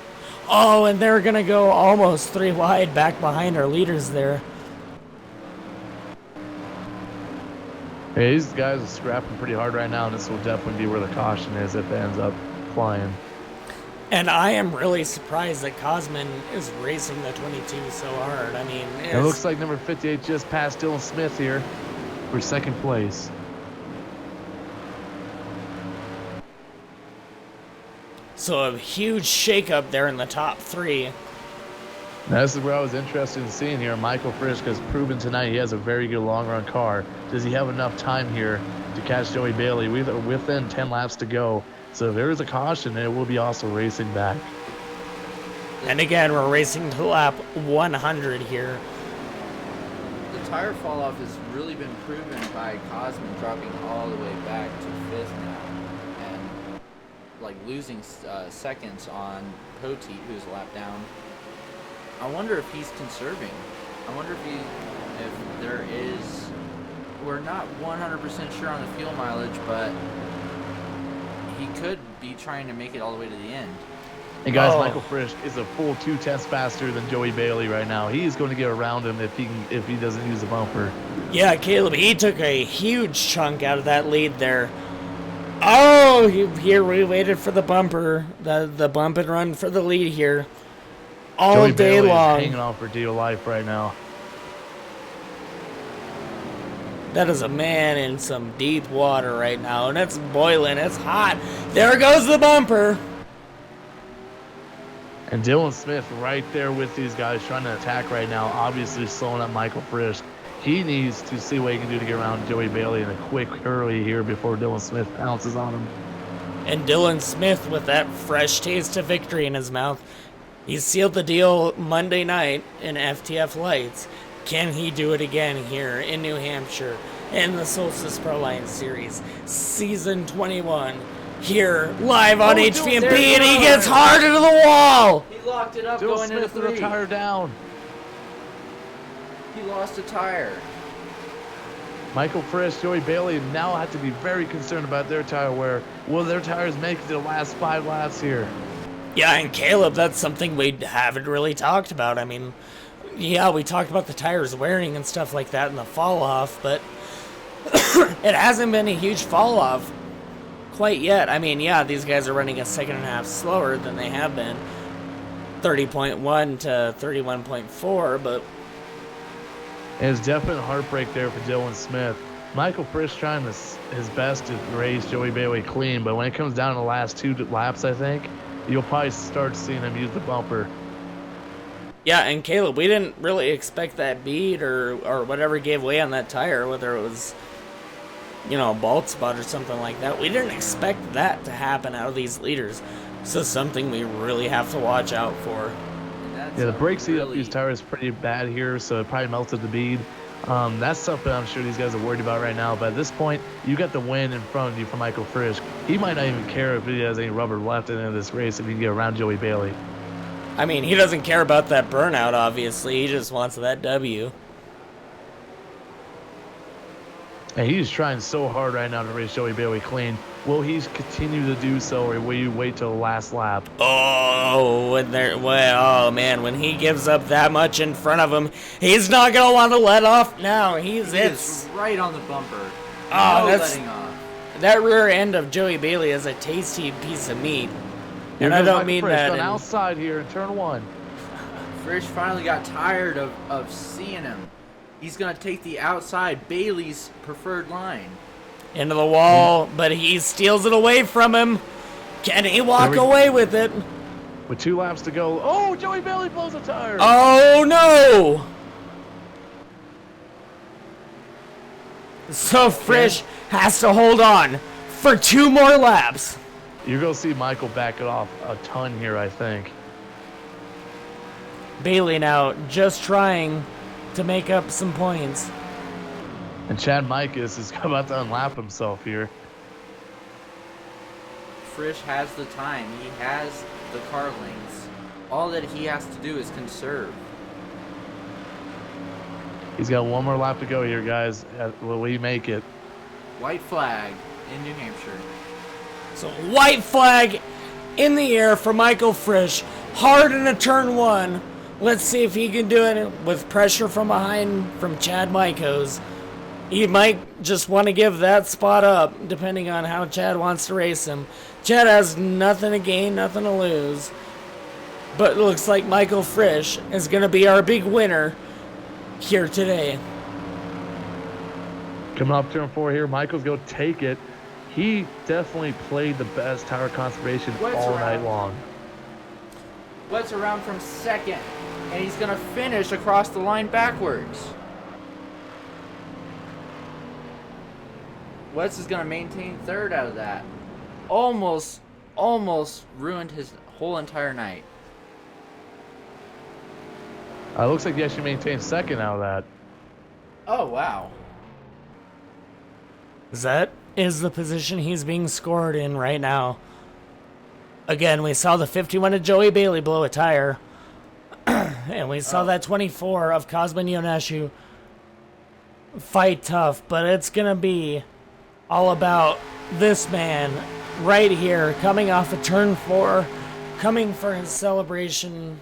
Speaker 1: Oh, and they're going to go almost 3 wide back behind our leaders there.
Speaker 4: Hey, these guys are scrapping pretty hard right now, and this will definitely be where the caution is if it ends up flying.
Speaker 1: And I am really surprised that Cosmin is racing the 22 so hard. I mean,
Speaker 4: it looks like number 58 just passed Dylan Smith here for 2nd place.
Speaker 1: So a huge shakeup there in the top 3.
Speaker 4: Now, this is where I was interested in seeing here. Michael Frisch has proven tonight he has a very good long-run car. Does he have enough time here to catch Joey Bailey? We're within 10 laps to go. So if there is a caution, it will be also racing back.
Speaker 1: And again, we're racing to lap 100 here.
Speaker 5: The tire fall off has really been proven by Cosman dropping all the way back to 5th now, and like losing seconds on Poteet, who's a lap down. I wonder if he's conserving. I wonder if there is. We're not 100% sure on the fuel mileage, but he could be trying to make it all the way to the end.
Speaker 4: And guys, Michael Frisch is a full 2 tenths faster than Joey Bailey right now. He's going to get around him if he doesn't use the bumper.
Speaker 1: Yeah, Caleb, he took a huge chunk out of that lead there. Oh, here we waited for the bumper, the bump and run for the lead here all
Speaker 4: Joey
Speaker 1: day
Speaker 4: Bailey
Speaker 1: long.
Speaker 4: is hanging on for dear life right now.
Speaker 1: That is a man in some deep water right now, and it's boiling. It's hot. There goes the bumper.
Speaker 4: And Dylan Smith right there with these guys trying to attack right now, obviously slowing up Michael Frisch. He needs to see what he can do to get around Joey Bailey in a quick hurry here before Dylan Smith pounces on him.
Speaker 1: And Dylan Smith with that fresh taste of victory in his mouth. He sealed the deal Monday night in FTF Lights. Can he do it again here in New Hampshire in the Solstice Proline Series, Season 21? Here, live on HVMP, and he gets hard into the wall!
Speaker 5: He locked it up
Speaker 4: Dylan
Speaker 5: going into
Speaker 4: Smith with
Speaker 5: 3.
Speaker 4: a tire down.
Speaker 5: He lost a tire.
Speaker 4: Michael Frisch, Joey Bailey now have to be very concerned about their tire wear. Will their tires make it to the last 5 laps here?
Speaker 1: Yeah, and Caleb, that's something we haven't really talked about. I mean, yeah, we talked about the tires wearing and stuff like that and the fall off, but it hasn't been a huge fall off quite yet. I mean, yeah, these guys are running a second and a half slower than they have been, 30.1 to 31.4, but
Speaker 4: And it's definite heartbreak there for Dylan Smith. Michael Frisch trying his best to race Joey Bailey clean, but when it comes down to the last 2 laps, I think, you'll probably start seeing him use the bumper.
Speaker 1: yeah, and Caleb, we didn't really expect that bead or whatever gave way on that tire, whether it was, you know, a bald spot or something like that. We didn't expect that to happen out of these leaders. So something we really have to watch out for.
Speaker 4: Yeah, the brake seat up these tires is pretty bad here, so it probably melted the bead. That's something I'm sure these guys are worried about right now. But at this point, you got the win in front of you for Michael Frisch. He might not even care if he has any rubber left in this race if he can get around Joey Bailey.
Speaker 1: I mean, he doesn't care about that burnout, obviously. He just wants that W.
Speaker 4: And he's trying so hard right now to race Joey Bailey clean. Will he continue to do so, or will you wait till the last lap?
Speaker 1: Oh, oh man, when he gives up that much in front of him, he's not gonna want to let off now.
Speaker 5: It's right on the bumper.
Speaker 1: Oh,
Speaker 5: No
Speaker 1: that's
Speaker 5: letting off.
Speaker 1: that rear end of Joey Bailey is a tasty piece of meat, and I don't mean that.
Speaker 4: On outside here in turn 1.
Speaker 5: Frisch finally got tired of seeing him. He's going to take the outside, Bailey's preferred line.
Speaker 1: Into the wall, but he steals it away from him. Can he walk away with it?
Speaker 4: With 2 laps to go. Oh, Joey Bailey blows a tire.
Speaker 1: Oh, no! So Frisch has to hold on for 2 more laps.
Speaker 4: You're going to see Michael back it off a ton here, I think.
Speaker 1: Bailey now just trying to make up some points.
Speaker 4: And Chad Mikas is about to unlap himself here.
Speaker 5: Frisch has the time. He has the car lengths. All that he has to do is conserve.
Speaker 4: He's got 1 more lap to go here, guys. Will he make it?
Speaker 5: White flag in New Hampshire.
Speaker 1: So white flag in the air for Michael Frisch. Hard in a turn 1. Let's see if he can do it with pressure from behind from Chad Mikos. He might just want to give that spot up, depending on how Chad wants to race him. Chad has nothing to gain, nothing to lose. But it looks like Michael Frisch is going to be our big winner here today.
Speaker 4: Coming up turn 4 here, Michael's going to take it. he definitely played the best tire conservation
Speaker 5: What's
Speaker 4: all
Speaker 5: around?
Speaker 4: night long.
Speaker 5: What's around from second, and he's going to finish across the line backwards. Wetz is going to maintain third out of that. Almost ruined his whole entire night.
Speaker 4: Looks like he actually maintained second out of that.
Speaker 5: Oh, wow.
Speaker 1: That is the position he's being scored in right now. Again, we saw the 51 of Joey Bailey blow a tire. And we saw that 24 of Cosmin Ionescu fight tough. But it's going to be all about this man right here, coming off of turn 4, coming for his celebration.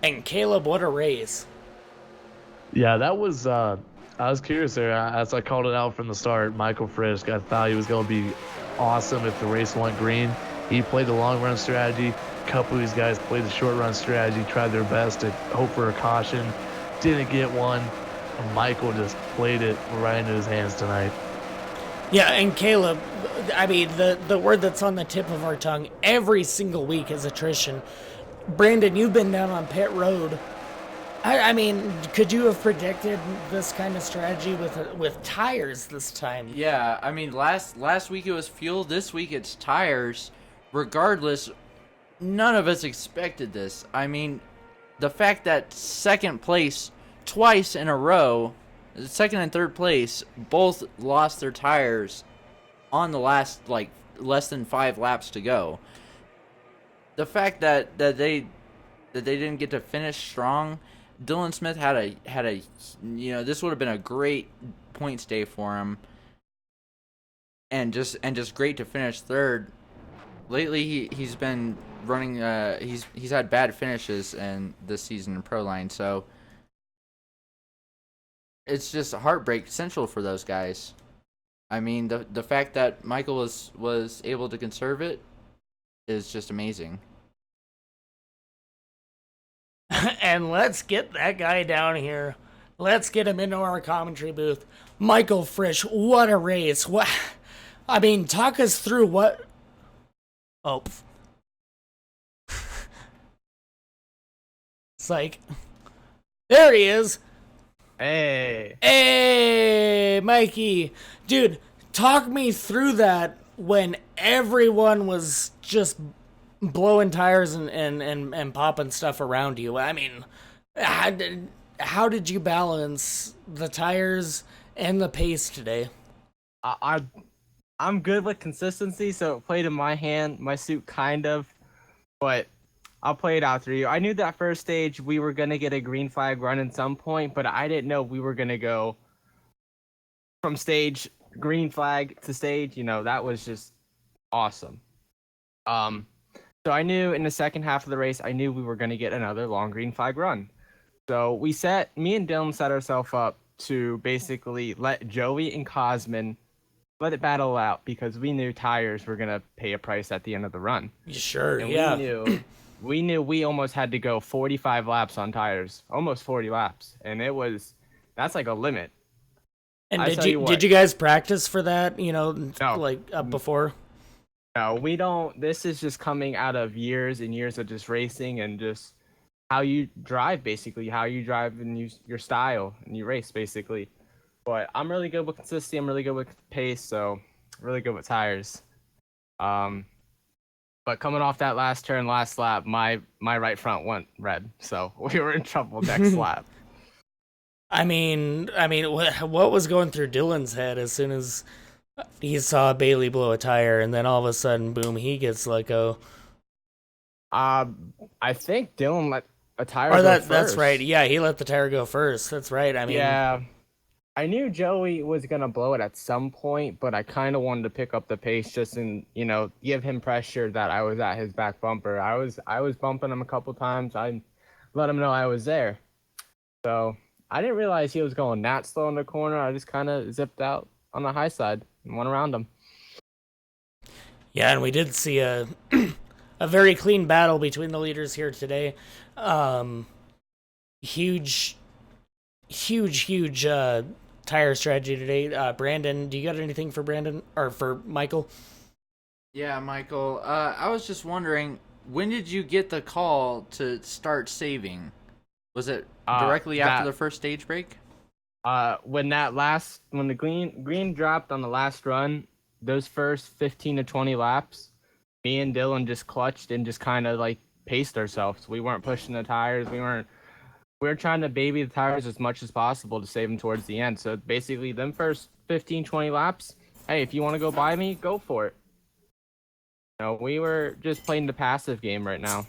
Speaker 1: And Caleb, what a race.
Speaker 4: Yeah, that was, I was curious there. As I called it out from the start, Michael Frisch, I thought he was going to be awesome if the race went green. He played the long run strategy. A couple of these guys played the short run strategy, tried their best to hope for a caution. Didn't get one. And Michael just played it right into his hands tonight.
Speaker 1: Yeah, and Caleb, I mean, the word that's on the tip of our tongue every single week is attrition. Brandon, you've been down on pit road. I mean, could you have predicted this kind of strategy with tires this time?
Speaker 5: Yeah, I mean, last week it was fuel. This week it's tires. Regardless, none of us expected this. I mean, the fact that second place twice in a row, second and third place, both lost their tires on the last, less than 5 laps to go. The fact that they didn't get to finish strong. Dylan Smith had a this would have been a great points day for him, and just great to finish third. Lately he's been running he's had bad finishes in this season in Proline, so it's just a heartbreak central for those guys. I mean, the fact that Michael was able to conserve it is just amazing.
Speaker 1: And let's get that guy down here. Let's get him into our commentary booth. Michael Frisch, what a race. What? I mean, talk us through what... Oh. It's like... There he is. Hey, Mikey. Dude, talk me through that when everyone was just blowing tires and popping stuff around you. I mean, how did you balance the tires and the pace today?
Speaker 7: I'm good with consistency, so it played in my hand, my suit kind of, but I'll play it out through you. I knew that first stage we were going to get a green flag run at some point, but I didn't know we were going to go from stage green flag to stage. That was just awesome. So I knew in the second half of the race, I knew we were going to get another long green flag run. So me and Dylan set ourselves up to basically let Joey and Cosmin let it battle out, because we knew tires were going to pay a price at the end of the run.
Speaker 1: Sure,
Speaker 7: and
Speaker 1: yeah.
Speaker 7: We knew we almost had to go 45 laps on tires, almost 40 laps. And that's like a limit.
Speaker 1: And did you guys practice for that,
Speaker 7: No.
Speaker 1: Before?
Speaker 7: No, we don't. This is just coming out of years and years of just racing and just how you drive, basically. How you drive and use your style and you race, basically. But I'm really good with consistency. I'm really good with pace, so really good with tires. But coming off that last turn, last lap, my right front went red, so we were in trouble next lap.
Speaker 1: I mean, what was going through Dylan's head as soon as he saw Bailey blow a tire, and then all of a sudden, boom, he gets let go?
Speaker 7: I think Dylan let a tire go first.
Speaker 1: That's right. Yeah, he let the tire go first. That's right. I mean,
Speaker 7: yeah. I knew Joey was going to blow it at some point, but I kind of wanted to pick up the pace just and, give him pressure that I was at his back bumper. I was bumping him a couple times. I let him know I was there. So I didn't realize he was going that slow in the corner. I just kind of zipped out on the high side and went around him.
Speaker 1: Yeah, and we did see a very clean battle between the leaders here today. Huge tire strategy today. Brandon, do you got anything for Brandon or for Michael?
Speaker 5: Yeah, Michael. I was just wondering, when did you get the call to start saving? Was it directly after the first stage break?
Speaker 7: When the green dropped on the last run, those first 15 to 20 laps, me and Dylan just clutched and just kind of like paced ourselves. We weren't pushing the tires. We were trying to baby the tires as much as possible to save them towards the end. So basically, them first 15, 20 laps, hey, if you want to go by me, go for it. No, we were just playing the passive game right now.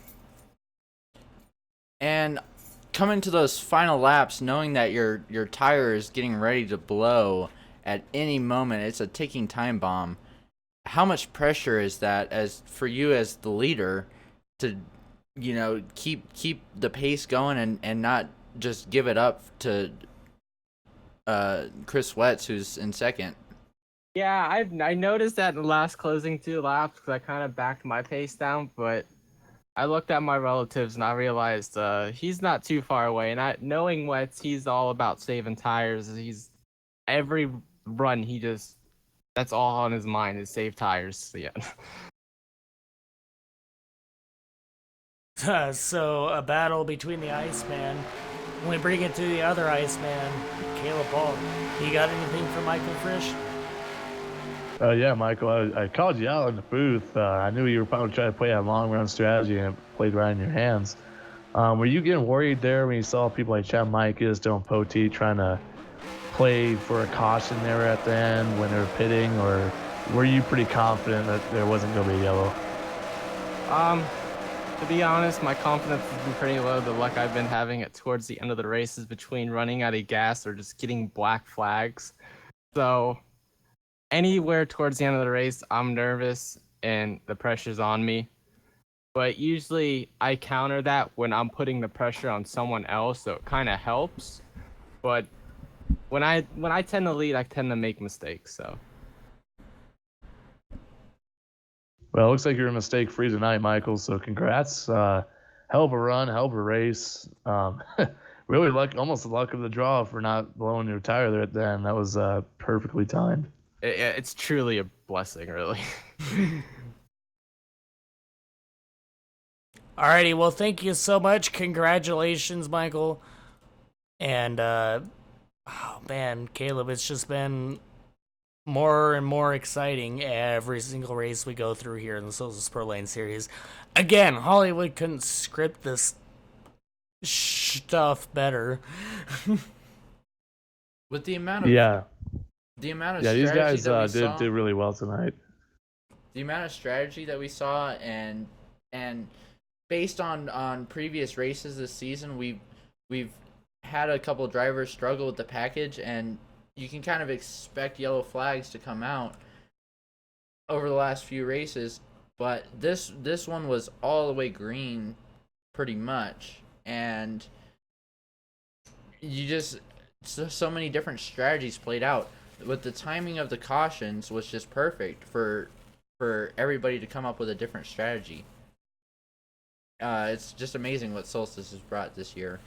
Speaker 5: And coming to those final laps, knowing that your tire is getting ready to blow at any moment, it's a ticking time bomb. How much pressure is that as for you as the leader to, keep the pace going and not just give it up to Chris Wetz, who's in second?
Speaker 7: Yeah, I noticed that in the last closing 2 laps because I kind of backed my pace down, but I looked at my relatives and I realized he's not too far away. And knowing Wetz, he's all about saving tires. Every run that's all on his mind is save tires. So, yeah.
Speaker 1: So a battle between the Iceman. When we bring it to the other Iceman, Caleb Paul. You got anything for Michael Frisch?
Speaker 4: Yeah, Michael, I called you out in the booth. I knew you were probably trying to play that long run strategy and it played right in your hands. Were you getting worried there when you saw people like Chad Micas, Dylan Poteet trying to play for a caution there at the end when they were pitting, or were you pretty confident that there wasn't going to be yellow?
Speaker 7: To be honest, my confidence has been pretty low. The luck I've been having at towards the end of the race is between running out of gas or just getting black flags. So anywhere towards the end of the race, I'm nervous and the pressure's on me. But usually I counter that when I'm putting the pressure on someone else, so it kind of helps. But when I tend to lead, I tend to make mistakes. So.
Speaker 4: Well, it looks like you're mistake-free tonight, Michael, so congrats. Hell of a run, hell of a race. Really almost the luck of the draw for not blowing your tire there at the end. That was perfectly timed.
Speaker 7: It's truly a blessing, really.
Speaker 1: Alrighty, well, thank you so much. Congratulations, Michael. And, oh man, Caleb, it's just been more and more exciting every single race we go through here in the Solstice Proline series. Again, Hollywood couldn't script this stuff better.
Speaker 5: With the amount of
Speaker 4: these guys
Speaker 5: that we
Speaker 4: did really well tonight.
Speaker 5: The amount of strategy that we saw, and based on previous races this season, we've had a couple drivers struggle with the package, and you can kind of expect yellow flags to come out over the last few races, but this one was all the way green pretty much, and you just so many different strategies played out. With the timing of the cautions was just perfect for everybody to come up with a different strategy. It's just amazing what Solstice has brought this year.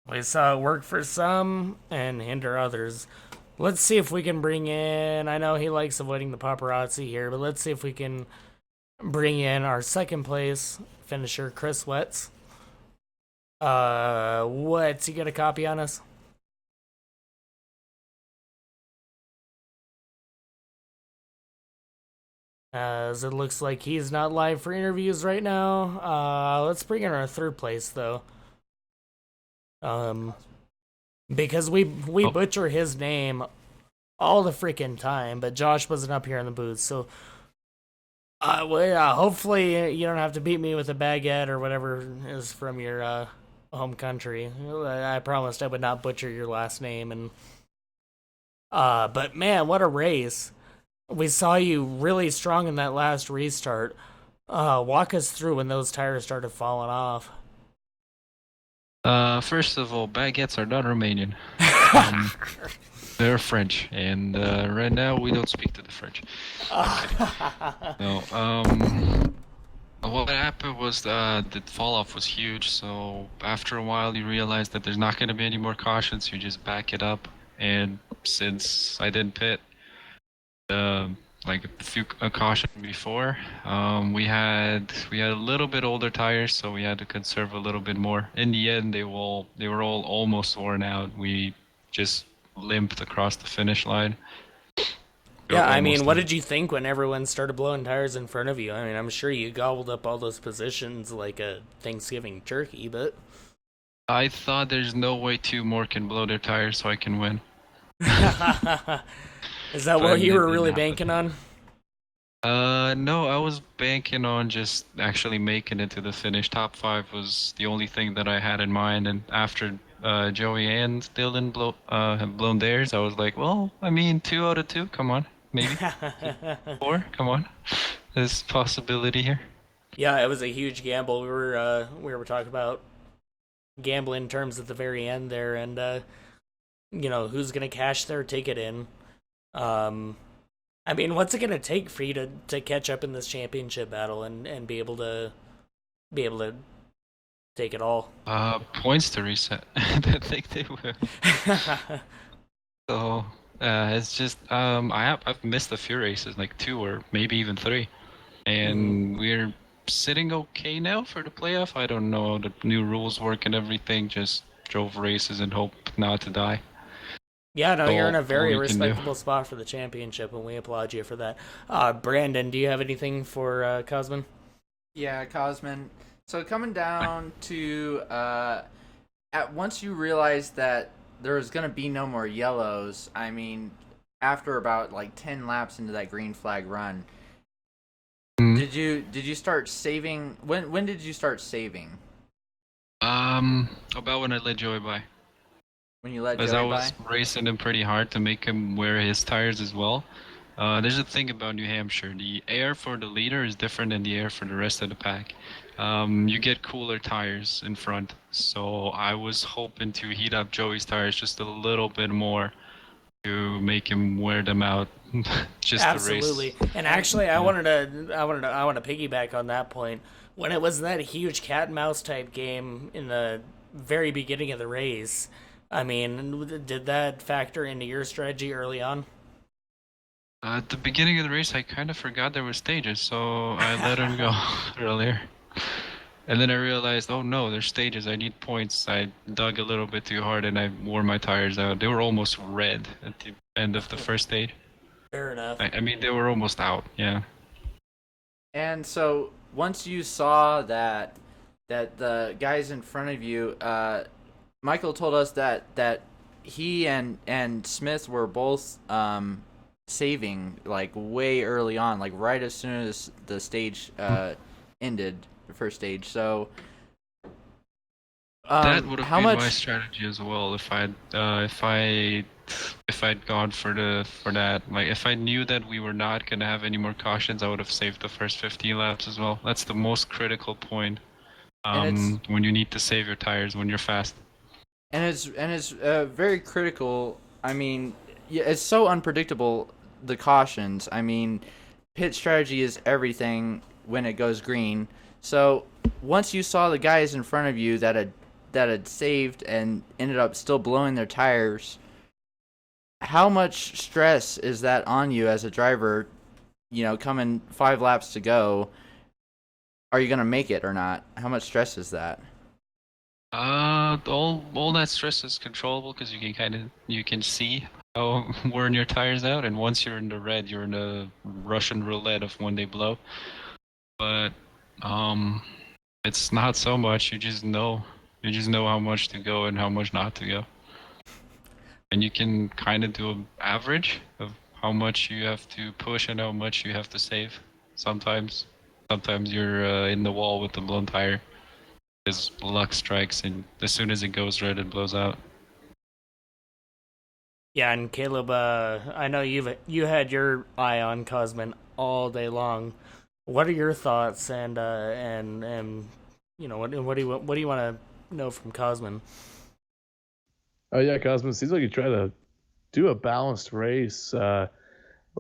Speaker 1: We saw it work for some and hinder others. Let's see if we can bring in, I know he likes avoiding the paparazzi here, but let's see if we can bring in our second place finisher, Chris Wetz. Wetz, you got a copy on us? As it looks like he's not live for interviews right now. Let's bring in our third place, though. Because we butcher his name all the freaking time, but Josh wasn't up here in the booth, so hopefully you don't have to beat me with a baguette or whatever is from your home country. I promised I would not butcher your last name, and but man, what a race. We saw you really strong in that last restart. Walk us through when those tires started falling off.
Speaker 8: First of all, baguettes are not Romanian. They're French, and right now we don't speak to the French. No. What happened was the fall off was huge. So after a while, you realize that there's not going to be any more cautions. You just back it up, and since I didn't pit like a caution before. We had a little bit older tires, so we had to conserve a little bit more. In the end, they were all almost worn out. We just limped across the finish line.
Speaker 1: Yeah, I mean,
Speaker 8: Almost
Speaker 1: what
Speaker 8: there.
Speaker 1: did you think when everyone started blowing tires in front of you? I mean, I'm sure you gobbled up all those positions like a Thanksgiving turkey, but
Speaker 8: I thought there's no way two more can blow their tires so I can win.
Speaker 1: is that what
Speaker 8: But
Speaker 1: you
Speaker 8: it
Speaker 1: were
Speaker 8: didn't
Speaker 1: really
Speaker 8: happen.
Speaker 1: banking on?
Speaker 8: No, I was banking on just actually making it to the finish. Top five was the only thing that I had in mind, and after Joey and Dylan have blown theirs, I was like, well, I mean, 2 out of 2, come on, maybe 4, come on, there's possibility here.
Speaker 1: Yeah, it was a huge gamble. We were talking about gambling in terms at the very end there, and who's gonna cash their ticket in. Um, I mean, what's it gonna take for you to catch up in this championship battle and be able to take it all?
Speaker 8: Points to reset. I think they will. So it's just I've missed a few races, like 2 or maybe even 3,
Speaker 1: Mhm.
Speaker 8: and we're sitting okay now for the playoff. I don't know how the new rules work and everything. Just drove races and hope not to die.
Speaker 1: Yeah, no, you're in a
Speaker 8: All
Speaker 1: very
Speaker 8: you can do.
Speaker 1: respectable spot for the championship, and we applaud you for that. Brandon, do you have anything for Cosman?
Speaker 5: Yeah, Cosman. So coming down to at once you realized that there was gonna be no more yellows. I mean, after about like 10 laps into that green flag run,
Speaker 8: Mhm.
Speaker 5: did you start saving? When did you start saving?
Speaker 8: About when I let Joey by.
Speaker 5: When you let
Speaker 8: As I
Speaker 5: Joey
Speaker 8: was
Speaker 5: by?
Speaker 8: racing him pretty hard to make him wear his tires as well. There's a thing about New Hampshire. The air for the leader is different than the air for the rest of the pack. You get cooler tires in front. So I was hoping to heat up Joey's tires just a little bit more to make him wear them out just to race.
Speaker 1: Absolutely. And actually, I
Speaker 8: Yeah.
Speaker 1: wanted I want to piggyback on that point. When it was that huge cat and mouse type game in the very beginning of the race, I mean, did that factor into your strategy early on?
Speaker 8: At the beginning of the race, I kind of forgot there were stages, so I let him go earlier. And then I realized, oh no, there's stages. I need points. I dug a little bit too hard and I wore my tires out. They were almost red at the end of the first stage.
Speaker 1: Fair enough.
Speaker 8: I mean, they were almost out. Yeah.
Speaker 5: And so once you saw that the guys in front of you, Michael told us that he and Smith were both saving like way early on, like right as soon as the stage ended, the first stage. So
Speaker 8: That would have
Speaker 5: how
Speaker 8: been my
Speaker 5: much?
Speaker 8: strategy as well if I'd gone for that. Like if I knew that we were not gonna have any more cautions, I would have saved the first 15 laps as well. That's the most critical point.
Speaker 5: And it's
Speaker 8: When you need to save your tires when you're fast.
Speaker 5: and it's very critical. I mean, yeah, it's so unpredictable, the cautions. I mean, pit strategy is everything when it goes green. So once you saw the guys in front of you that had saved and ended up still blowing their tires, how much stress is that on you as a driver? Coming 5 laps to go, are you gonna make it or not? How much stress is that?
Speaker 8: All that stress is controllable because you can see how wearing your tires out, and once you're in the red, you're in the Russian roulette of when they blow. But um, it's not so much. You just know how much to go and how much not to go, and you can kind of do an average of how much you have to push and how much you have to save. Sometimes you're in the wall with the blown tire. His luck strikes, and as soon as it goes red, it blows out.
Speaker 1: Yeah, and Caleb, I know you had your eye on Cosman all day long. What are your thoughts and what do you want to know from Cosman?
Speaker 4: Oh yeah, Cosmo. Seems like you try to do a balanced race. It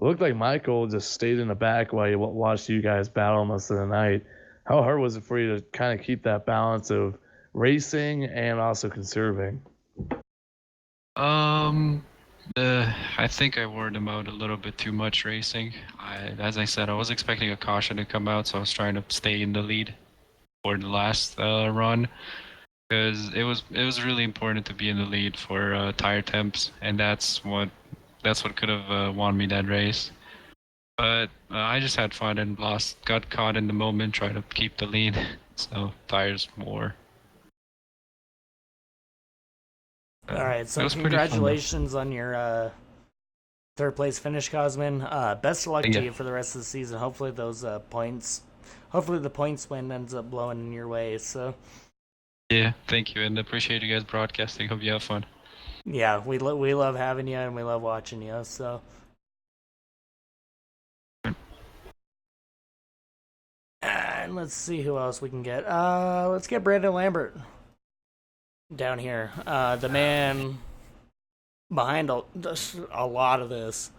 Speaker 4: looked like Michael just stayed in the back while you watched you guys battle most of the night. How hard was it for you to kind of keep that balance of racing and also conserving?
Speaker 8: Um, I think I wore them out a little bit too much racing. As I said, I was expecting a caution to come out, so I was trying to stay in the lead for the last run, because it was really important to be in the lead for tire temps, and that's what could have won me that race. But I just had fun and got caught in the moment, trying to keep the lead. So tires more.
Speaker 1: All right,
Speaker 8: It
Speaker 1: so
Speaker 8: was pretty fun, though.
Speaker 1: congratulations on your third place finish, Cosman. Best of luck to
Speaker 8: Yeah.
Speaker 1: you for the rest of the season. Hopefully hopefully the points win ends up blowing in your way. So
Speaker 8: Yeah, thank you, and appreciate you guys broadcasting. Hope you have fun.
Speaker 1: yeah, we love having you and we love watching you. So. And let's see who else we can get. Let's get Brandon Lambert down here. The man behind a lot of this.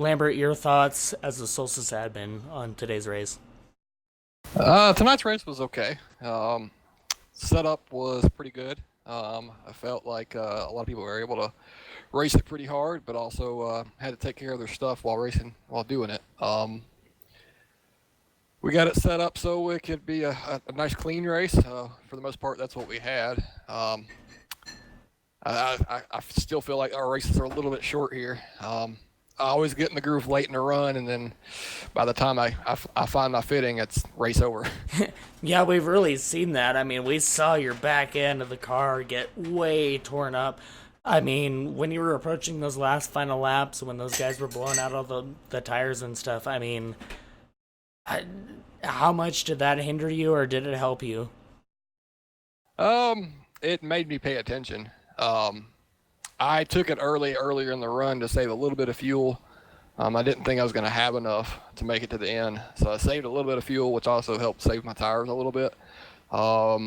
Speaker 1: Lambert, your thoughts as a Solstice admin on today's race?
Speaker 9: Tonight's race was okay. Setup was pretty good. I felt like a lot of people were able to race it pretty hard, but also had to take care of their stuff while doing it. We got it set up so it could be a nice clean race. For the most part, that's what we had. I still feel like our races are a little bit short here. I always get in the groove late in the run, and then by the time I find my fitting, it's race over.
Speaker 1: Yeah, we've really seen that. I mean, we saw your back end of the car get way torn up. I mean, when you were approaching those last final laps, when those guys were blowing out all the tires and stuff, I mean, how much did that hinder you, or did it help you?
Speaker 9: It made me pay attention. I took it earlier in the run to save a little bit of fuel. I didn't think I was going to have enough to make it to the end, so I saved a little bit of fuel, which also helped save my tires a little bit. But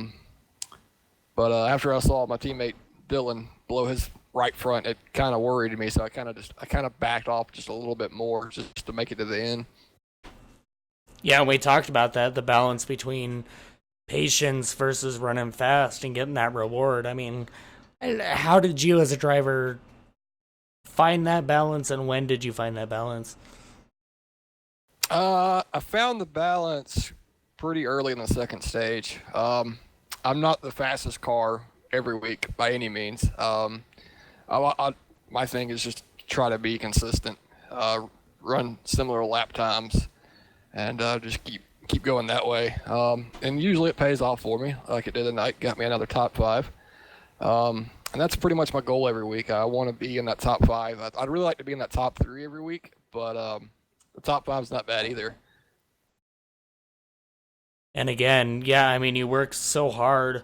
Speaker 9: after I saw my teammate Dylan blow his right front, it kind of worried me, so I kind of backed off just a little bit more just to make it to the end.
Speaker 1: Yeah, we talked about that, the balance between patience versus running fast and getting that reward. I mean, how did you as a driver find that balance, and when did you find that balance?
Speaker 9: I found the balance pretty early in the second stage. I'm not the fastest car every week by any means. My thing is just try to be consistent, run similar lap times, and just keep going that way. And usually it pays off for me, like it did tonight. Got me another top 5. And that's pretty much my goal every week. I want to be in that top 5. I'd really like to be in that top 3 every week, but the top 5 is not bad either.
Speaker 1: And again, yeah, I mean, you work so hard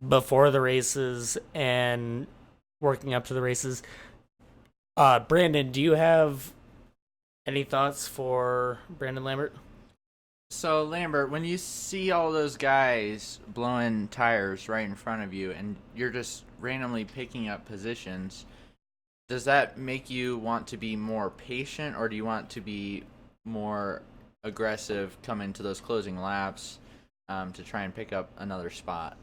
Speaker 1: before the races and working up to the races. Brandon, do you have any thoughts for Brandon Lambert?
Speaker 5: So, Lambert, when you see all those guys blowing tires right in front of you and you're just randomly picking up positions, does that make you want to be more patient, or do you want to be more aggressive coming to those closing laps to try and pick up another spot?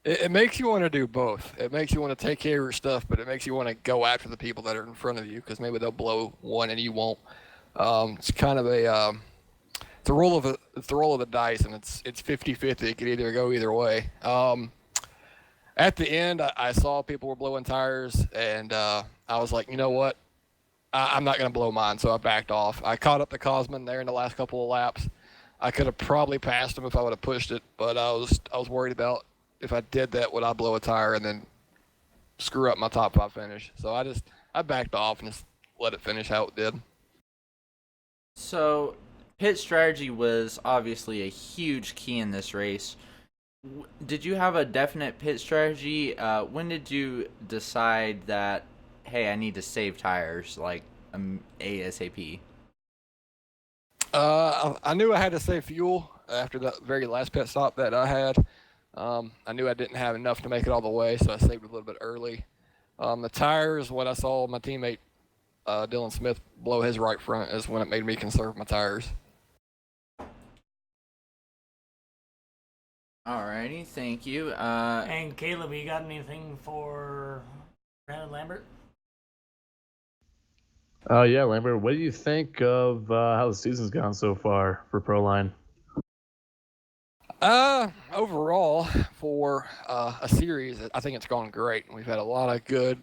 Speaker 9: It makes you want to do both. It makes you want to take care of your stuff, but it makes you want to go after the people that are in front of you, because maybe they'll blow one and you won't. It's kind of it's a roll of the dice, and it's 50-50. It could either go either way. At the end, I saw people were blowing tires, and I was like, you know what? I'm not going to blow mine, so I backed off. I caught up to Cosman there in the last couple of laps. I could have probably passed him if I would have pushed it, but I was worried about if I did that, would I blow a tire and then screw up my top 5 finish? So I backed off and just let it finish how it did.
Speaker 5: So, pit strategy was obviously a huge key in this race. Did you have a definite pit strategy? When did you decide that, hey, I need to save tires, like ASAP?
Speaker 9: I knew I had to save fuel after that very last pit stop that I had. I knew I didn't have enough to make it all the way, so I saved a little bit early. The tires, when I saw my teammate Dylan Smith blow his right front, is when it made me conserve my tires.
Speaker 5: Alrighty, thank you.
Speaker 1: And Caleb, you got anything for Brandon Lambert?
Speaker 4: Yeah, Lambert, what do you think of how the season's gone so far for Proline?
Speaker 9: Overall, for a series, I think it's gone great. We've had a lot of good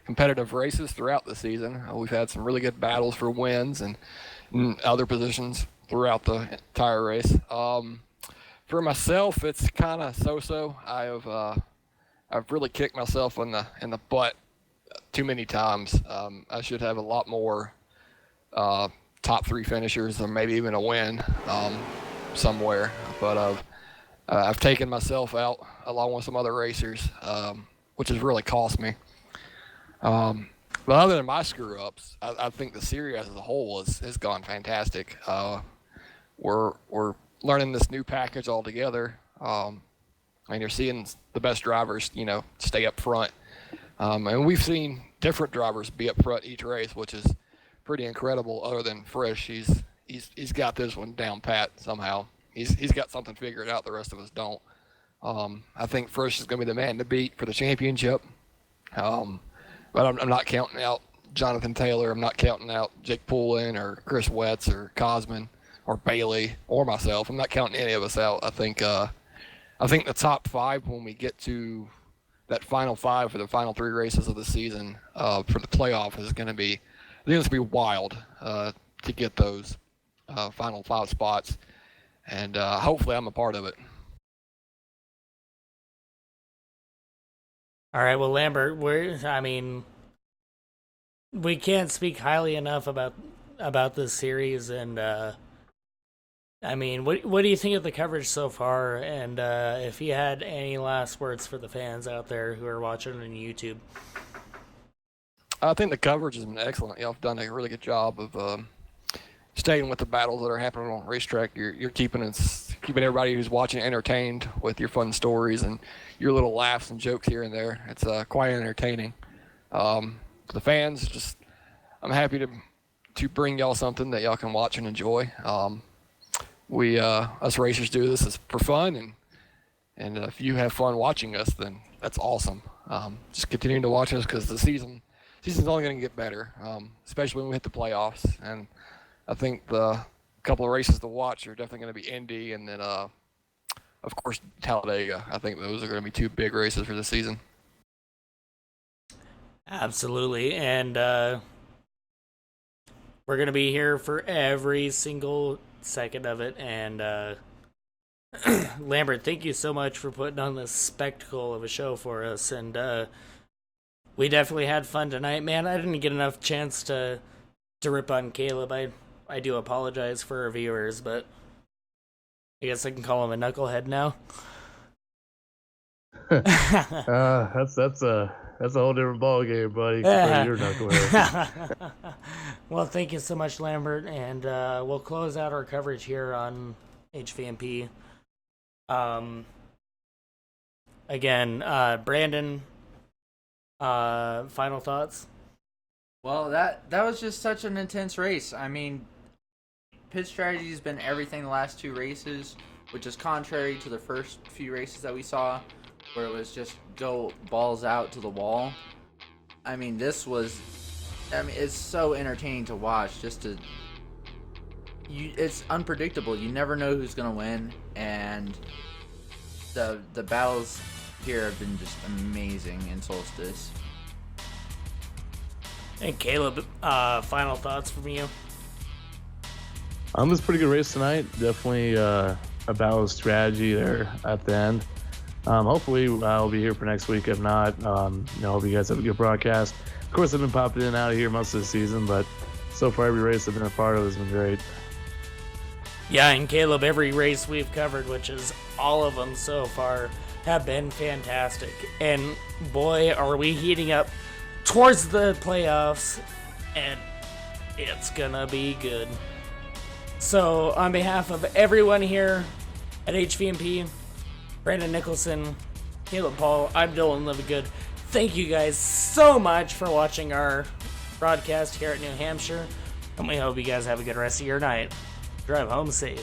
Speaker 9: competitive races throughout the season. We've had some really good battles for wins and other positions throughout the entire race. For myself, it's kind of so-so. I've really kicked myself in the butt too many times. I should have a lot more top 3 finishers or maybe even a win somewhere. But I've taken myself out along with some other racers, which has really cost me. But other than my screw-ups, I think the series as a whole has gone fantastic. We're learning this new package altogether. And you're seeing the best drivers, stay up front. And we've seen different drivers be up front each race, which is pretty incredible. Other than Frisch, he's got this one down pat somehow. He's got something figured out the rest of us don't. I think Frisch is going to be the man to beat for the championship. But I'm not counting out Jonathan Taylor. I'm not counting out Jake Poulin or Chris Wetz or Cosman or Bailey or myself. I'm not counting any of us out. I think the top 5 when we get to that final 5 for the final 3 races of the season for the playoff is going to be, I think it's going to be wild to get those final 5 spots. And hopefully I'm a part of it.
Speaker 1: All right, well, Lambert, we can't speak highly enough about this series, and what do you think of the coverage so far? And if you had any last words for the fans out there who are watching on YouTube?
Speaker 9: I think the coverage has been excellent. Y'all have done a really good job of staying with the battles that are happening on the racetrack. You're keeping everybody who's watching entertained with your fun stories and your little laughs and jokes here and there. It's quite entertaining. For the fans, I'm happy to bring y'all something that y'all can watch and enjoy. We us racers do this for fun, and if you have fun watching us, then that's awesome. Just continuing to watch us because the season's only going to get better, especially when we hit the playoffs. And I think the couple of races to watch are definitely going to be Indy and then, of course, Talladega. I think those are going to be 2 big races for the season.
Speaker 1: Absolutely, and we're going to be here for every single second of it. And Lambert, thank you so much for putting on this spectacle of a show for us. And we definitely had fun tonight, man. I didn't get enough chance to rip on Caleb. I do apologize for our viewers, but I guess I can call him a knucklehead now.
Speaker 4: That's a whole different ball game, buddy. You're knucklehead.
Speaker 1: Well, thank you so much, Lambert, and we'll close out our coverage here on HVMP. Again, Brandon, final thoughts?
Speaker 5: Well, that was just such an intense race. Pit strategy has been everything the last 2 races, which is contrary to the first few races that we saw, where it was just go balls out to the wall. It's so entertaining to watch. It's unpredictable. You never know who's gonna win, and the battles here have been just amazing in Solstice.
Speaker 1: And Caleb, final thoughts from you?
Speaker 4: This was a pretty good race tonight. Definitely a battle of strategy there at the end. Hopefully I'll be here for next week. If not, hope you guys have a good broadcast. Of course, I've been popping in and out of here most of the season, but so far every race I've been a part of has been great.
Speaker 1: Yeah, and Caleb, every race we've covered, which is all of them so far, have been fantastic. And boy, are we heating up towards the playoffs, and it's gonna be good. So, on behalf of everyone here at HVMP, Brandon Nicholson, Caleb Paul, I'm Dylan Livegood. Thank you guys so much for watching our broadcast here at New Hampshire, and we hope you guys have a good rest of your night. Drive home safe.